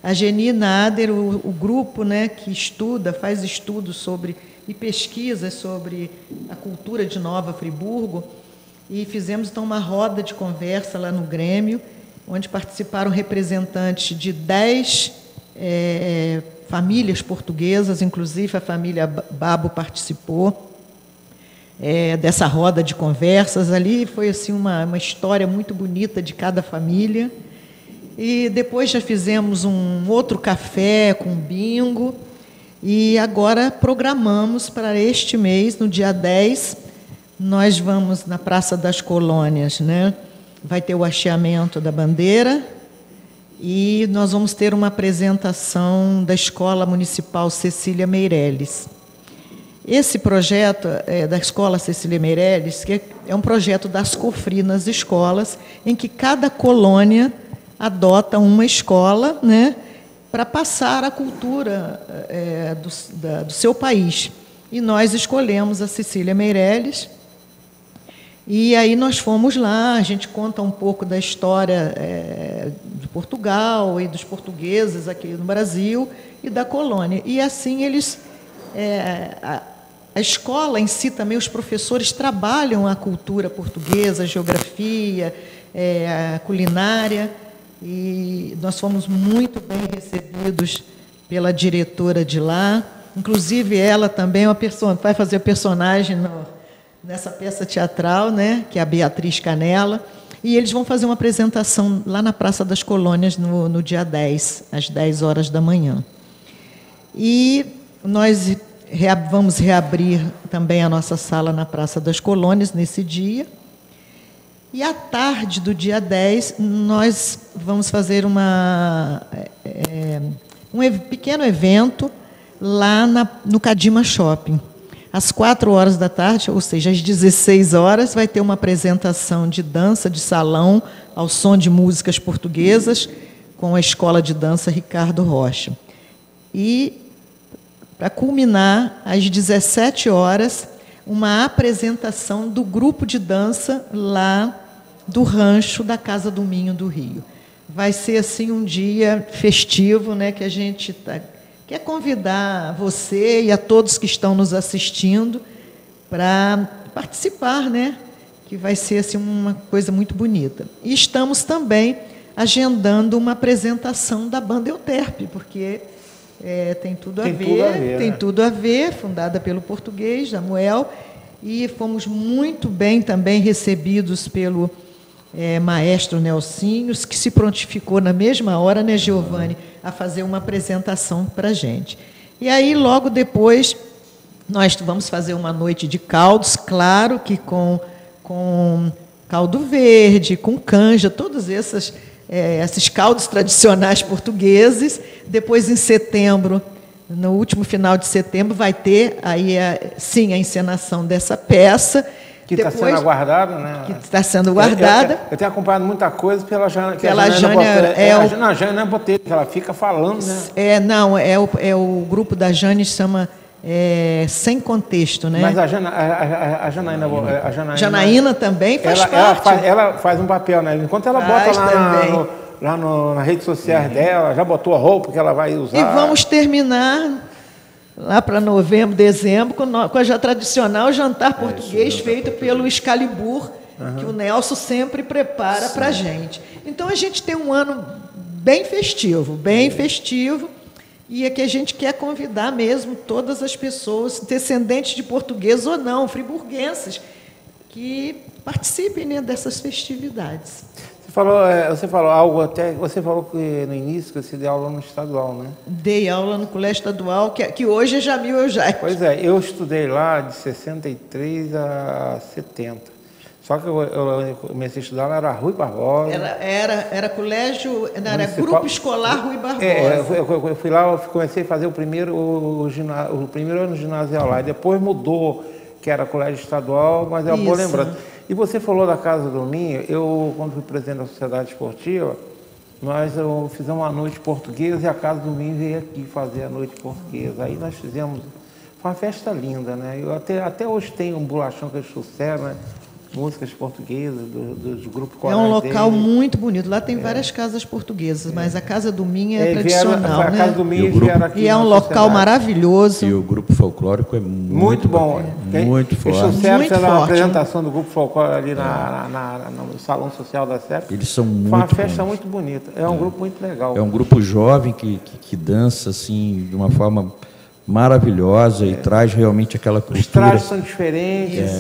A Geni Nader, o grupo, né, que faz estudos sobre e pesquisas sobre a cultura de Nova Friburgo, e fizemos então uma roda de conversa lá no Grêmio, onde participaram representantes de 10 famílias portuguesas, inclusive a família Babo participou. Dessa roda de conversas. Ali foi assim uma história muito bonita de cada família. E depois já fizemos um outro café com bingo, e agora programamos para este mês, no dia 10, nós vamos na Praça das Colônias, né? Vai ter o hasteamento da bandeira, e nós vamos ter uma apresentação da Escola Municipal Cecília Meirelles. Esse projeto da Escola Cecília Meirelles, que é um projeto das COFRI nas escolas, em que cada colônia adota uma escola, né, para passar a cultura do seu país. E nós escolhemos a Cecília Meirelles, e aí nós fomos lá, a gente conta um pouco da história de Portugal e dos portugueses aqui no Brasil e da colônia. E assim eles... A escola em si também, os professores trabalham a cultura portuguesa, a geografia, a culinária, e nós fomos muito bem recebidos pela diretora de lá. Inclusive, ela também vai fazer personagem nessa peça teatral, né, que é a Beatriz Canella, e eles vão fazer uma apresentação lá na Praça das Colônias no dia 10, às 10 horas da manhã. E nós vamos reabrir também a nossa sala na Praça das Colônias nesse dia. E à tarde do dia 10, nós vamos fazer um pequeno evento lá no Cadima Shopping. Às 4 horas da tarde, ou seja, às 16 horas, vai ter uma apresentação de dança de salão ao som de músicas portuguesas com a Escola de Dança Ricardo Rocha. E para culminar, às 17 horas, uma apresentação do grupo de dança lá do rancho da Casa do Minho do Rio. Vai ser assim um dia festivo, né, que a gente quer convidar você e a todos que estão nos assistindo para participar, né, que vai ser assim uma coisa muito bonita. E estamos também agendando uma apresentação da banda Euterpe, porque tem tudo a ver, fundada pelo português, Samuel, e fomos muito bem também recebidos pelo maestro Nelsinhos, que se prontificou na mesma hora, né, Giovanni, a fazer uma apresentação para a gente. E aí, logo depois, nós vamos fazer uma noite de caldos, claro que com caldo verde, com canja, todos esses caldos tradicionais portugueses. Depois, em setembro, no último final de setembro, vai ter aí sim a encenação dessa peça, Que está sendo aguardada, né? Que está sendo guardada. Eu tenho acompanhado muita coisa pela Jânia. Pela Jânia a Jânia Botelho, que ela fica falando, né? É o grupo da Jânia chama Sem Contexto, né? Mas a Janaína também faz parte. Ela faz um papel, né? Enquanto ela bota lá nas redes sociais dela, já botou a roupa que ela vai usar. E vamos terminar lá para novembro, dezembro, com a já tradicional jantar português feito pelo Excalibur, que o Nelson sempre prepara para a gente. Então, a gente tem um ano bem festivo, e é que a gente quer convidar mesmo todas as pessoas, descendentes de portugueses ou não, friburguenses, que participem, né, dessas festividades. Você falou algo até. Você falou que no início que você deu aula no estadual, né? Dei aula no colégio estadual, que hoje é Jamil Eugênio. Pois é, eu estudei lá de 63 a 70. Só que eu comecei a estudar lá, era Rui Barbosa. Era colégio, era Grupo Escolar Rui Barbosa. Eu fui lá, eu comecei a fazer o primeiro ano ginasial lá, e depois mudou, que era colégio estadual, mas é uma boa lembrança. E você falou da Casa do Minho. Eu, quando fui presidente da Sociedade Esportiva, nós fizemos uma noite portuguesa e a Casa do Minho veio aqui fazer a noite portuguesa. Aí nós fizemos, foi uma festa linda, né? Eu até hoje tenho um bolachão que eles trouxeram, né? Músicas portuguesas, dos grupos corais. É um local muito bonito. Lá tem várias casas portuguesas, mas a Casa do Minho é tradicional, a Casa do Minho vieram aqui. E é um local maravilhoso. E o grupo folclórico é muito bom. Muito forte. Eles trouxeram uma apresentação do grupo folclórico ali no Salão Social da CEP. Eles são muito Foi uma festa muito bonita. É um grupo muito legal. É um grupo jovem que dança assim, de uma forma maravilhosa e traz realmente aquela cultura. Os trajes são diferentes.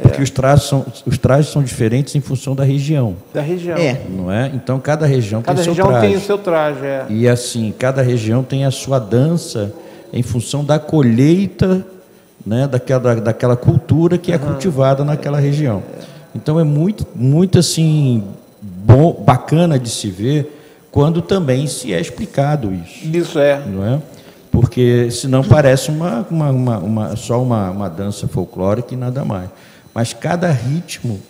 Porque os trajes são diferentes em função da região. Da região. Não é? Então, cada região tem o seu traje. Cada região tem o seu traje, E assim, cada região tem a sua dança em função da colheita, né, daquela cultura que é cultivada naquela região. Então, é muito assim, bacana de se ver quando também se é explicado isso. Isso é. Não é? Porque senão parece só uma dança folclórica e nada mais. Mas cada ritmo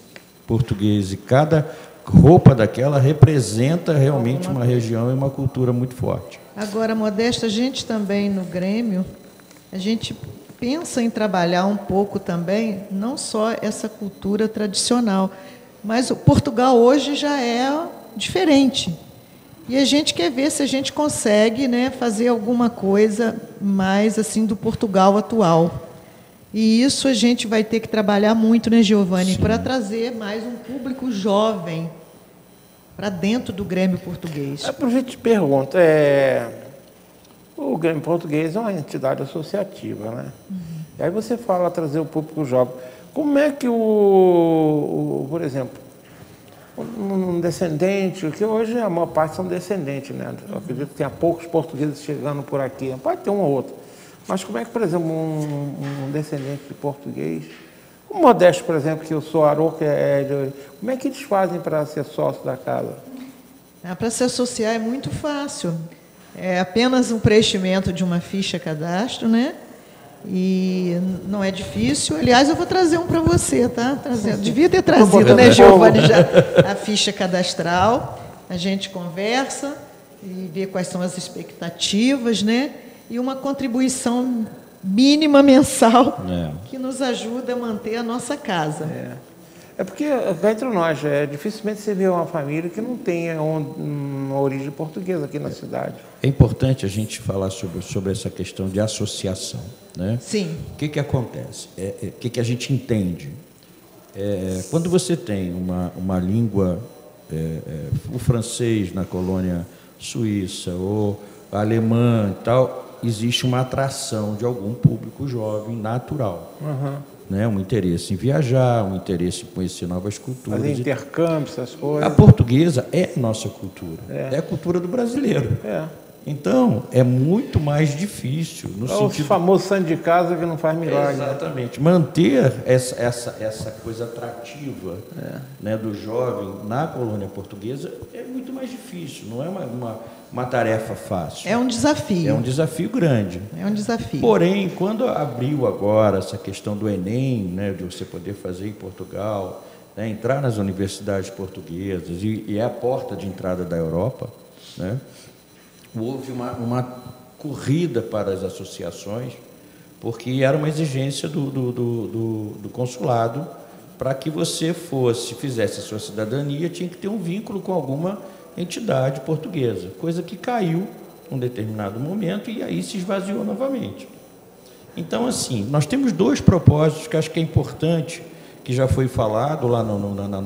português e cada roupa daquela representa realmente uma região e uma cultura muito forte. Agora, Modesto, a gente também no Grêmio, a gente pensa em trabalhar um pouco também, não só essa cultura tradicional, mas o Portugal hoje já é diferente. E a gente quer ver se a gente consegue, né, fazer alguma coisa mais assim do Portugal atual. E isso a gente vai ter que trabalhar muito, né, Giovanni, para trazer mais um público jovem para dentro do Grêmio Português. Aproveito e te pergunto, o Grêmio Português é uma entidade associativa, né? E aí você fala trazer o público jovem. Como é que por exemplo, um descendente, que hoje a maior parte são descendentes, né? Eu acredito que tenha poucos portugueses chegando por aqui, pode ter um ou outro. Mas como é que, por exemplo, um descendente de português, o Modesto, por exemplo, que eu sou Arô, como é que eles fazem para ser sócio da casa? Para se associar é muito fácil. É apenas um preenchimento de uma ficha cadastro, né? E não é difícil. Aliás, eu vou trazer um para você, tá? Devia ter trazido, né, Giovanni, já a ficha cadastral. A gente conversa e vê quais são as expectativas, né? E uma contribuição mínima mensal que nos ajuda a manter a nossa casa. É porque, entre nós, dificilmente você vê uma família que não tenha uma origem portuguesa aqui na cidade. É importante a gente falar sobre essa questão de associação, né? Sim. O que acontece? O que a gente entende? Quando você tem uma língua, o francês na colônia suíça, ou alemã e tal, existe uma atração de algum público jovem natural. Né? Um interesse em viajar, um interesse em conhecer novas culturas. Fazer intercâmbio, essas coisas. A portuguesa é nossa cultura. É a cultura do brasileiro. Então, é muito mais difícil. No sentido... O famoso santo de casa que não faz milagre. Exatamente. Manter essa coisa atrativa né, do jovem na colônia portuguesa é muito mais difícil. Não é uma tarefa fácil. É um desafio. É um desafio grande. É um desafio. Porém, quando abriu agora essa questão do Enem, né, de você poder fazer em Portugal, né, entrar nas universidades portuguesas, e é a porta de entrada da Europa, né, houve uma corrida para as associações, porque era uma exigência do consulado, para que você fizesse a sua cidadania, tinha que ter um vínculo com alguma entidade portuguesa, coisa que caiu em um determinado momento e aí se esvaziou novamente. Então, assim, nós temos 2 propósitos que acho que é importante, que já foi falado lá na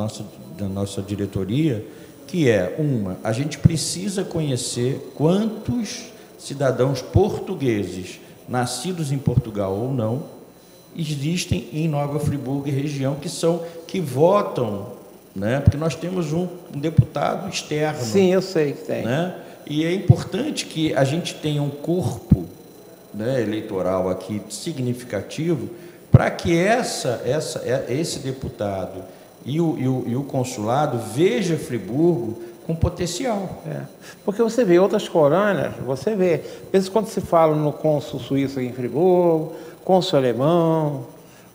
nossa diretoria, que é, a gente precisa conhecer quantos cidadãos portugueses, nascidos em Portugal ou não, existem em Nova Friburgo e região, que votam, né? Porque nós temos um deputado externo. Sim, eu sei que tem. Né? E é importante que a gente tenha um corpo, né, eleitoral aqui significativo, para que esse deputado e o consulado veja Friburgo com potencial. Porque você vê outras colônias, você vê, às vezes quando se fala no cônsul suíço aqui em Friburgo, cônsul alemão,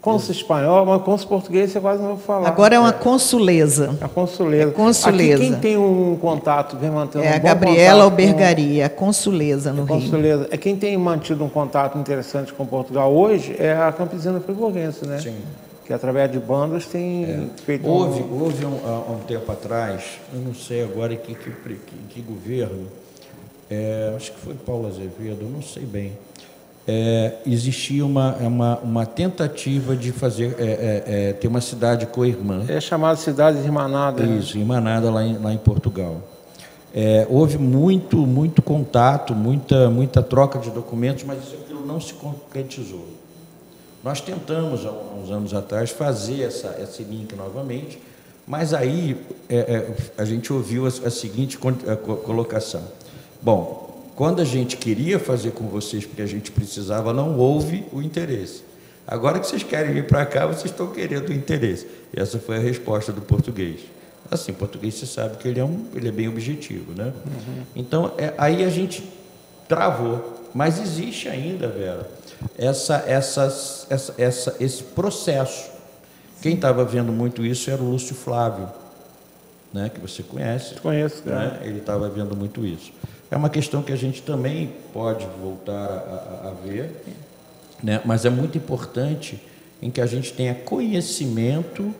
cônsul espanhol, mas cônsul português você quase não vai falar. Agora é uma consuleza. A consuleza. É consuleza. Aqui quem tem um contato, vem mantendo a Gabriela Albergaria, a consuleza no Rio. Consuleza. É quem tem mantido um contato interessante com Portugal hoje é a Campesina Friburguense, né? Sim. Que através de bandas tem feito... Houve um tempo atrás, eu não sei agora em que governo, acho que foi Paulo Azevedo, não sei bem, existia uma tentativa de fazer, ter uma cidade co-irmã. É chamada Cidade Irmanada. Isso, Irmanada lá em Portugal. Houve muito contato, muita troca de documentos, mas aquilo não se concretizou. Nós tentamos, há uns anos atrás, fazer esse link novamente, mas aí a gente ouviu a seguinte colocação. Bom, quando a gente queria fazer com vocês, porque a gente precisava, não houve o interesse. Agora que vocês querem vir para cá, vocês estão querendo o interesse. E essa foi a resposta do português. Assim, português você sabe que ele é bem objetivo, né? Uhum. Então, aí a gente travou. Mas existe ainda, Vera, esse processo. Quem estava vendo muito isso era o Lúcio Flávio, né, que você conhece. Conheço, né? Ele estava vendo muito isso. É uma questão que a gente também pode voltar a ver, né? Mas é muito importante em que a gente tenha conhecimento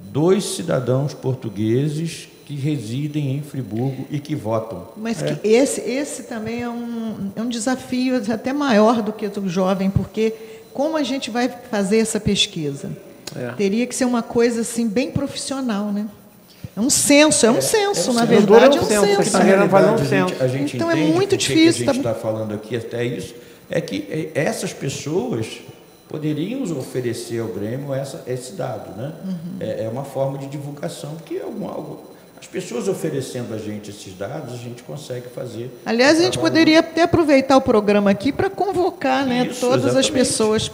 dos cidadãos portugueses que residem em Friburgo e que votam. Mas que esse também é um desafio até maior do que o jovem, porque como a gente vai fazer essa pesquisa? Teria que ser uma coisa assim bem profissional, né? É um censo, na verdade, é um censo. A gente então é muito difícil. O que a gente está falando aqui até isso é que essas pessoas poderiam oferecer ao Grêmio esse dado, né? Uhum. É uma forma de divulgação, porque as pessoas oferecendo a gente esses dados, a gente consegue fazer. Aliás, a gente poderia até aproveitar o programa aqui para convocar, né, todas as pessoas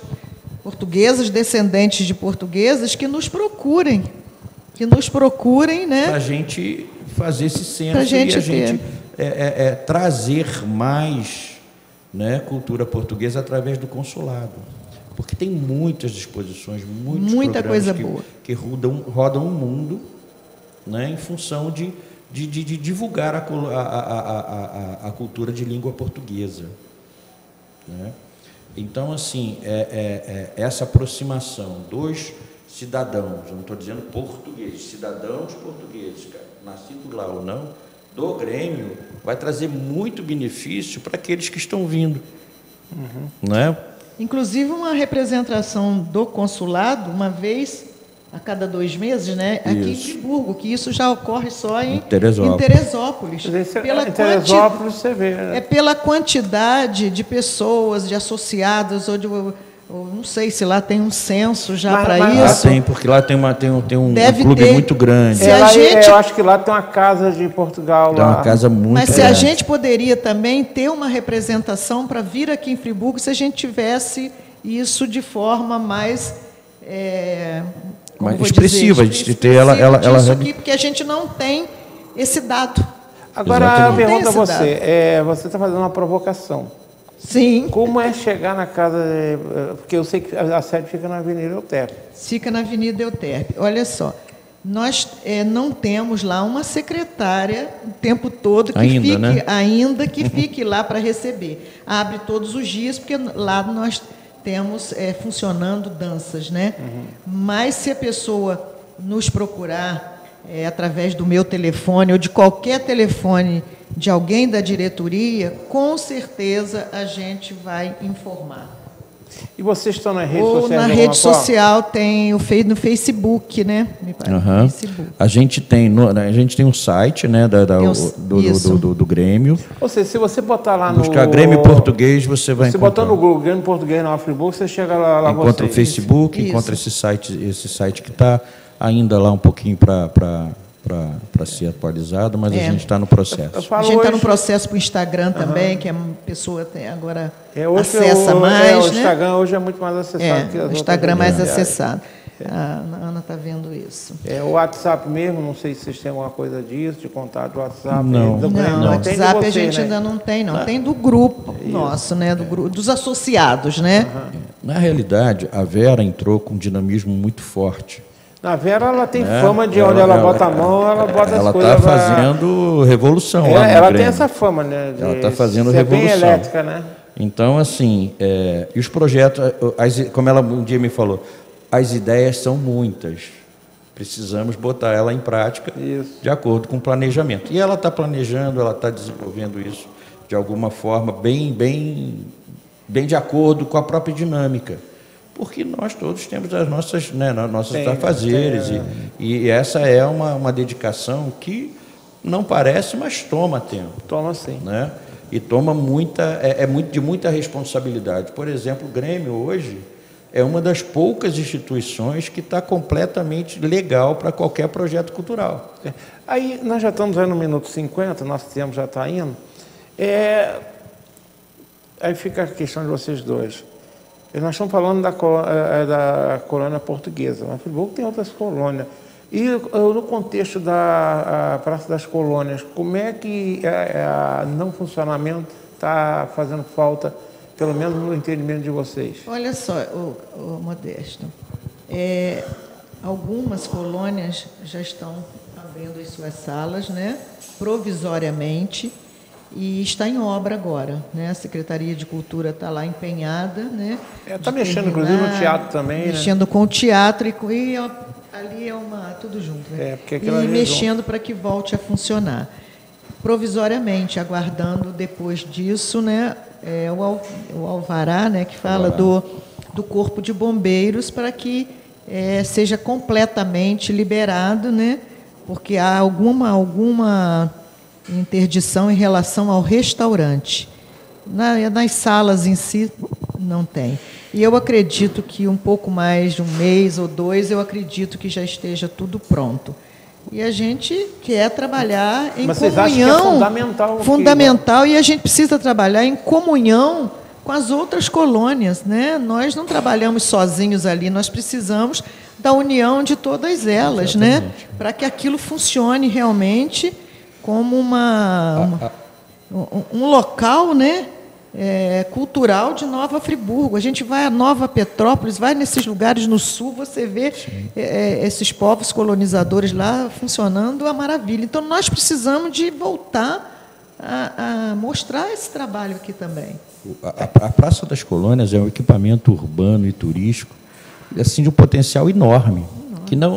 portuguesas, descendentes de portuguesas, que nos procurem, né? Para a gente fazer esse censo e a gente trazer mais, né, cultura portuguesa através do consulado. Porque tem muitas disposições, muita coisa boa que rodam o mundo, né, em função de divulgar a cultura de língua portuguesa, né? Então, assim, essa aproximação dos cidadãos, eu não estou dizendo portugueses, cidadãos portugueses, nascidos lá ou não, do Grêmio, vai trazer muito benefício para aqueles que estão vindo. Uhum. Né? Inclusive, uma representação do consulado, uma vez a cada 2 meses, né? Aqui em Friburgo, que isso já ocorre só em Teresópolis. Teresópolis você vê. É pela quantidade de pessoas, de associados ou Ou não sei se lá tem um censo já para Lá isso. tem, porque lá tem um Deve clube ter. muito grande. Se a gente- Eu acho que lá tem uma casa de Portugal. Tem lá. uma casa muito Mas se grande. a gente poderia também ter uma representação para vir aqui em Friburgo, se a gente tivesse isso de forma mais como Mais vou expressiva, dizer, de ter ela disso aqui, porque a gente não tem esse dado. Agora, Exatamente. a pergunta a Não tem você. Você está fazendo uma provocação. Sim, Como é chegar na casa... Porque eu sei que a sede fica na Avenida Euterpe. fica na Avenida Euterpe. Olha só, nós não temos lá uma secretária o tempo todo que fique lá para receber. Abre todos os dias, porque lá nós temos funcionando danças, né? Mas se a pessoa nos procurar através do meu telefone ou de qualquer telefone de alguém da diretoria, com certeza a gente vai informar. E vocês estão na rede Ou social? na de rede alguma forma? social tem no Facebook, né? Me parece, Aham. Facebook. A gente tem um site, né, Isso. do Grêmio. Ou seja, se você botar lá no... Buscar Grêmio Português, você vai Se encontrar. botar no Google Grêmio Português na Friburgo, você chega lá Encontra o você. Facebook, Isso. encontra esse site que está ainda lá um pouquinho para ser atualizado, mas a gente está no processo. Eu A falo gente está hoje- no processo para o Instagram também, que a pessoa agora Hoje acessa mais, o né? Instagram hoje é muito mais acessado que as O outras Instagram mais redes sociais. acessado. A Ana está vendo isso. O WhatsApp mesmo, não sei se vocês têm alguma coisa disso, de contato do WhatsApp. Não. do Não, Grêmio, o tem de WhatsApp a você, gente né? ainda não tem, não. Tem do grupo nosso, né? Dos associados, né? Na realidade, a Vera entrou com um dinamismo muito forte. A Vera, ela tem né? fama de onde ela bota a mão, ela bota as Ela coisas... está fazendo revolução lá no Ela tem Grêmio. essa fama, né? Ela está fazendo ser bem revolução. elétrica, né? Então, assim, e os projetos, como ela um dia me falou, as ideias são muitas. Precisamos botar ela em prática Isso. de acordo com o planejamento. E ela está planejando, ela está desenvolvendo isso de alguma forma bem de acordo com a própria dinâmica. Porque nós todos temos as nossas, nossos afazeres. E essa é uma dedicação que não parece, mas toma tempo. Toma sim. Né? E toma de muita responsabilidade. Por exemplo, o Grêmio hoje é uma das poucas instituições que está completamente legal para qualquer projeto cultural. Aí, nós já estamos aí no minuto 50, nosso tempo já está indo. Aí fica a questão de vocês dois. Nós estamos falando da colônia portuguesa, mas Friburgo tem outras colônias. E no contexto da Praça das Colônias, como é que a não funcionamento está fazendo falta, pelo menos no entendimento de vocês? Olha só, ô Modesto, algumas colônias já estão abrindo as suas salas, né, provisoriamente, e está em obra agora, né? A Secretaria de Cultura está lá empenhada, né? Está mexendo, inclusive, no teatro também, mexendo com o teatro e ali tudo junto, né? Porque e mexendo para que volte a funcionar. Provisoriamente, aguardando depois disso, né, o alvará, né, que fala do Corpo de Bombeiros, para que seja completamente liberado, né, porque há alguma interdição em relação ao restaurante. Nas salas em si, não tem. E eu acredito que um pouco mais de um mês ou dois, eu acredito que já esteja tudo pronto. E a gente quer trabalhar em Mas comunhão. vocês acham que é fundamental? Fundamental, e a gente precisa trabalhar em comunhão com as outras colônias, né? Nós não trabalhamos sozinhos ali, nós precisamos da união de todas elas, exatamente, né? Para que aquilo funcione realmente como um local, né, cultural de Nova Friburgo. A gente vai a Nova Petrópolis, vai nesses lugares no sul, você vê esses povos colonizadores lá funcionando a maravilha. Então, nós precisamos de voltar a mostrar esse trabalho aqui também. A Praça das Colônias é um equipamento urbano e turístico assim, de um potencial enorme,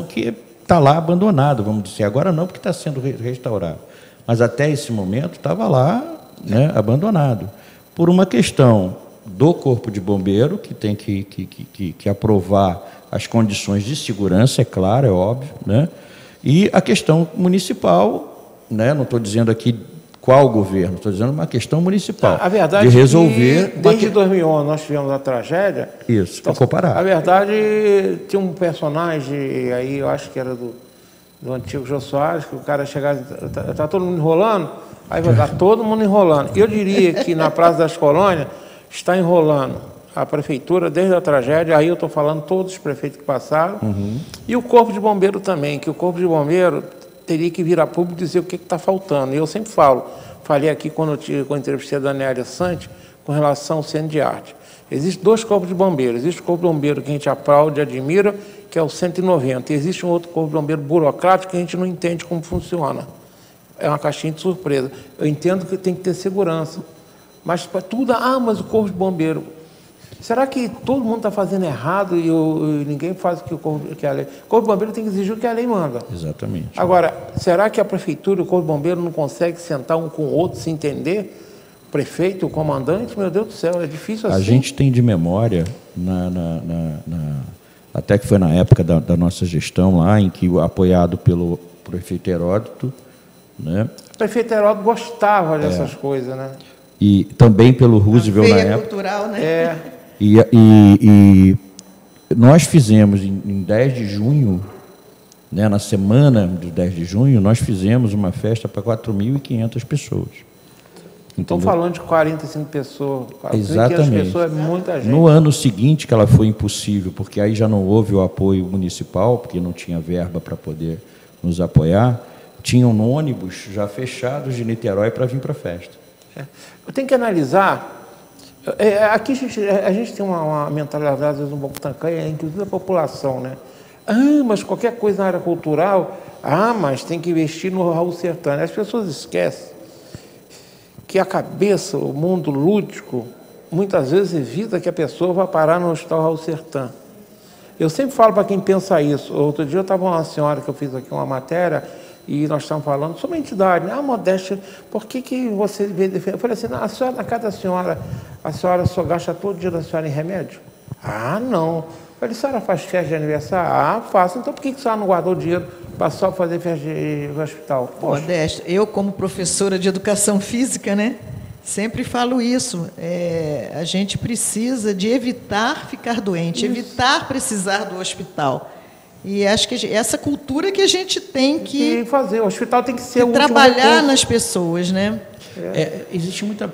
que está lá abandonado, vamos dizer. Agora não, porque está sendo restaurado. Mas até esse momento estava lá, né, abandonado. Por uma questão do Corpo de Bombeiro, que tem que aprovar as condições de segurança, é claro, é óbvio, né? E a questão municipal, né, não estou dizendo aqui qual governo? Estou dizendo uma questão municipal. A verdade de resolver. É que desde 2011 nós tivemos a tragédia. Isso, então, para comparar. A verdade, tinha um personagem aí, eu acho que era do antigo Jô Soares, que o cara chegava e está todo mundo enrolando, aí vai dar todo mundo enrolando. Eu diria que na Praça das Colônias está enrolando a prefeitura desde a tragédia, aí eu estou falando todos os prefeitos que passaram, e o Corpo de Bombeiro também, que o Corpo de Bombeiro teria que vir a público dizer o que está faltando. E eu sempre falei aqui quando eu entrevistei a Danélia Sante, com relação ao Centro de Arte. Existem 2 corpos de bombeiros. Existe o Corpo de Bombeiro que a gente aplaude e admira, que é o 190. E existe um outro Corpo de Bombeiro burocrático que a gente não entende como funciona. É uma caixinha de surpresa. Eu entendo que tem que ter segurança. Mas para tudo, mas o Corpo de Bombeiro. Será que todo mundo está fazendo errado e ninguém faz o que a lei... O Corpo de Bombeiro tem que exigir o que a lei manda. Exatamente. Agora, será que a prefeitura e o Corpo de Bombeiro não conseguem sentar um com o outro, se entender? O prefeito, o comandante, meu Deus do céu, é difícil assim. A gente tem de memória, até que foi na época da nossa gestão lá, em que, apoiado pelo prefeito Heródoto, né? O prefeito Heródoto gostava dessas coisas, né? E também pelo Roosevelt na época. Cultural, né? E nós fizemos, em 10 de junho, né, na semana do 10 de junho, nós fizemos uma festa para 4.500 pessoas. Estão falando de 45 pessoas. 45 Exatamente. pessoas é muita gente. No ano seguinte, que ela foi impossível, porque aí já não houve o apoio municipal, porque não tinha verba para poder nos apoiar, tinham ônibus já fechados de Niterói para vir para a festa. Eu tenho que analisar. Aqui a gente tem uma mentalidade, às vezes, um pouco tacanha, inclusive a população, né? Mas qualquer coisa na área cultural, mas tem que investir no Raul Sertã. As pessoas esquecem que a cabeça, o mundo lúdico, muitas vezes evita que a pessoa vá parar no Hospital Raul Sertã. Eu sempre falo para quem pensa isso. Outro dia eu estava com uma senhora que eu fiz aqui uma matéria e nós estamos falando sobre a entidade, né? Modéstia, por que você vê defender? Eu falei assim, a senhora, na casa da senhora, a senhora só gasta todo dia da senhora em remédio? Não. Eu falei, a senhora faz festa de aniversário? Faço. Então por que a senhora não guardou dinheiro para só fazer festa no hospital? Modéstia, eu como professora de educação física, né, sempre falo isso, a gente precisa de evitar ficar doente, evitar precisar do hospital. E acho que essa cultura que a gente tem que fazer. O hospital tem que ser o trabalhar nas pessoas, né? Existe muita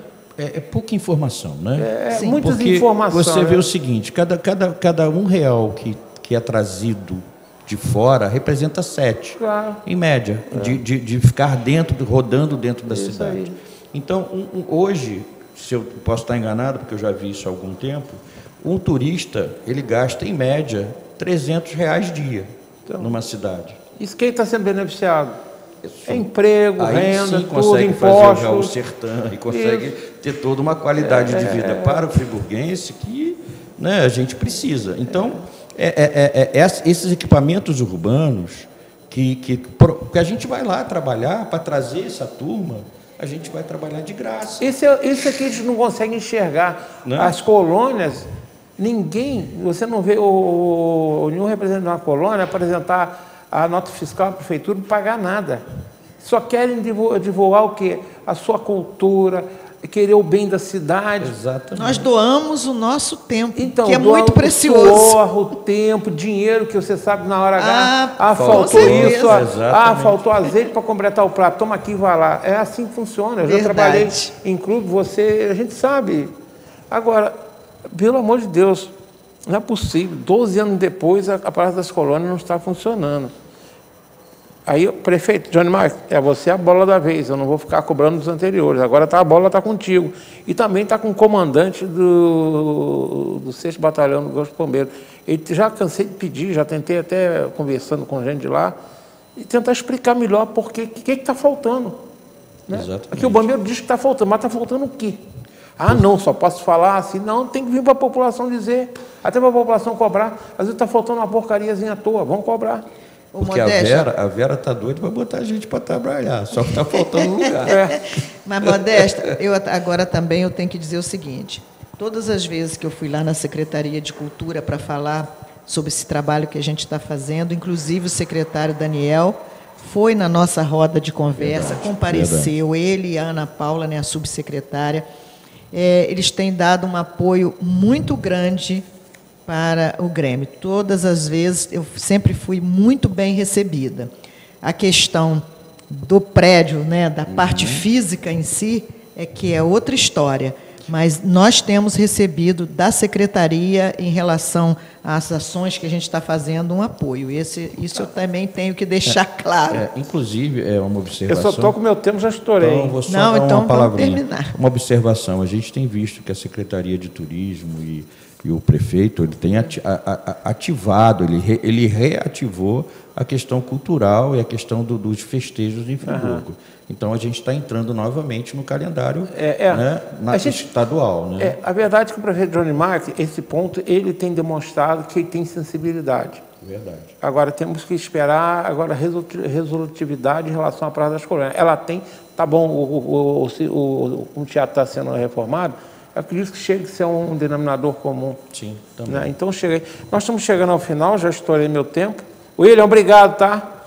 pouca informação, né? Muitas informações. Você vê o seguinte: cada R$1 que é trazido de fora representa 7, claro, em média, de ficar rodando dentro da cidade. Aí. Então, hoje, se eu posso estar enganado, porque eu já vi isso há algum tempo, um turista ele gasta em média R$300 dia numa cidade. Isso quem está sendo beneficiado? É emprego, renda, sim, tudo, consegue impostos. fazer o Raul Sertã e consegue ter toda uma qualidade de vida para o friburguense que, né, a gente precisa. Então, esses equipamentos urbanos que a gente vai lá trabalhar para trazer essa turma, a gente vai trabalhar de graça. Isso é que a gente não consegue enxergar. Não? As colônias, você não vê nenhum representante de uma colônia apresentar a nota fiscal à prefeitura não pagar nada. Só querem divulgar o quê? A sua cultura, querer o bem da cidade. Exatamente. Nós doamos o nosso tempo, então, que é muito precioso. O suor, o tempo, dinheiro, que você sabe na hora H. Faltou isso. Faltou azeite para completar o prato. Toma aqui e vai lá. É assim que funciona. Eu já trabalhei em clube, a gente sabe. Agora, pelo amor de Deus, não é possível. 12 anos depois, a Praça das Colônias não está funcionando. Aí, prefeito, Johnny Marques, você a bola da vez, eu não vou ficar cobrando dos anteriores, agora a bola está contigo. E também está com o comandante do 6º Batalhão do Corpo de Bombeiro. Ele já cansei de pedir, já tentei até conversando com gente de lá, e tentar explicar melhor por que está faltando. Né? Aqui o bombeiro diz que está faltando, mas está faltando o quê? Não, só posso falar assim. Não, tem que vir para a população dizer, até para a população cobrar. Às vezes está faltando uma porcariazinha à toa, vamos cobrar. Porque a Vera está doida para botar a gente para trabalhar, só que está faltando lugar. Mas, Modesta, agora também eu tenho que dizer o seguinte, todas as vezes que eu fui lá na Secretaria de Cultura para falar sobre esse trabalho que a gente está fazendo, inclusive o secretário Daniel foi na nossa roda de conversa, Verdade, compareceu, ele e a Ana Paula, né, a subsecretária. Eles têm dado um apoio muito grande para o Grêmio. Todas as vezes eu sempre fui muito bem recebida. A questão do prédio, né, da parte física em si, é que é outra história. Mas nós temos recebido da secretaria, em relação às ações que a gente está fazendo, um apoio. Isso eu também tenho que deixar claro. Inclusive, é uma observação... Eu só estou com o meu tempo, já estourei. Então, vou só dar então uma palavrinha. vamos terminar. Uma observação. A gente tem visto que a Secretaria de Turismo e o prefeito ele tem ativado, ele reativou a questão cultural e a questão dos festejos em Friburgo. Então, a gente está entrando novamente no calendário estadual. Né? A verdade é que o prefeito Johnny Marques, esse ponto, ele tem demonstrado que ele tem sensibilidade. Verdade. Agora, temos que esperar agora resolutividade em relação à Praça das Colônias. Ela tem, tá bom, o teatro está sendo reformado, eu acredito que chega a ser um denominador comum. Sim, também. Né? Então, cheguei. Nós estamos chegando ao final, já estourei meu tempo. William, obrigado, tá?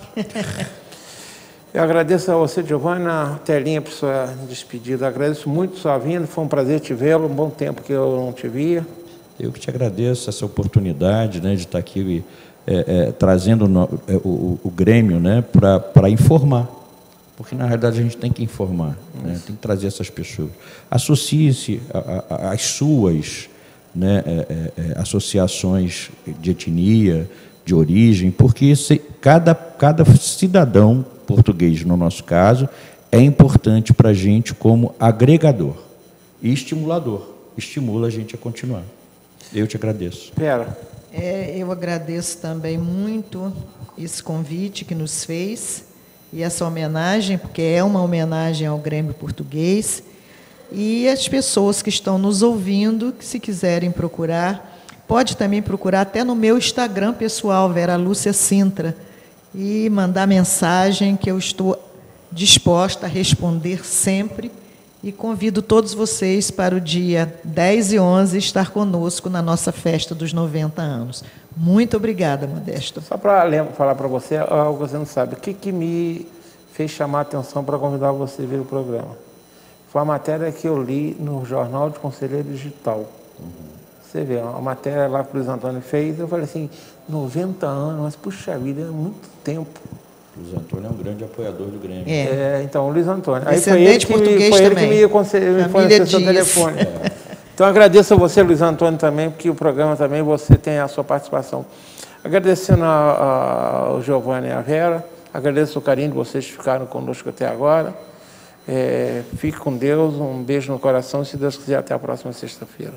Eu agradeço a você, Giovana, telinha para sua despedida. Agradeço muito sua vinda, foi um prazer te vê-lo, um bom tempo que eu não te via. Eu que te agradeço essa oportunidade, né, de estar aqui trazendo o Grêmio, né, para informar. Porque, na realidade, a gente tem que informar, né, tem que trazer essas pessoas. Associe-se às suas, né, associações de etnia, de origem, porque cada cidadão português, no nosso caso, é importante para a gente como agregador e estimulador. Estimula a gente a continuar. Eu te agradeço. Pera. Eu agradeço também muito esse convite que nos fez e essa homenagem, porque é uma homenagem ao Grêmio Português, e as pessoas que estão nos ouvindo, que se quiserem procurar, pode também procurar até no meu Instagram pessoal, Vera Lúcia Sintra, e mandar mensagem, que eu estou disposta a responder sempre, e convido todos vocês para o dia 10 e 11 estar conosco na nossa festa dos 90 anos. Muito obrigada, Modesto. Só para falar para você, algo que você não sabe, o que me fez chamar a atenção para convidar você a vir ao programa? Foi a matéria que eu li no Jornal de Conselheiro Digital. Você vê, uma matéria lá que o Luiz Antônio fez, eu falei assim, 90 anos, mas puxa vida, é muito tempo. O Luiz Antônio é um grande apoiador do Grêmio. Então, o Luiz Antônio. Aí Descendente português foi ele também. que me forneceu seu telefone. Então, agradeço a você, Luiz Antônio, também, porque o programa também, você tem a sua participação. Agradecendo ao Giovanni e a Vera, agradeço o carinho de vocês que ficaram conosco até agora. Fique com Deus, um beijo no coração, e se Deus quiser, até a próxima sexta-feira.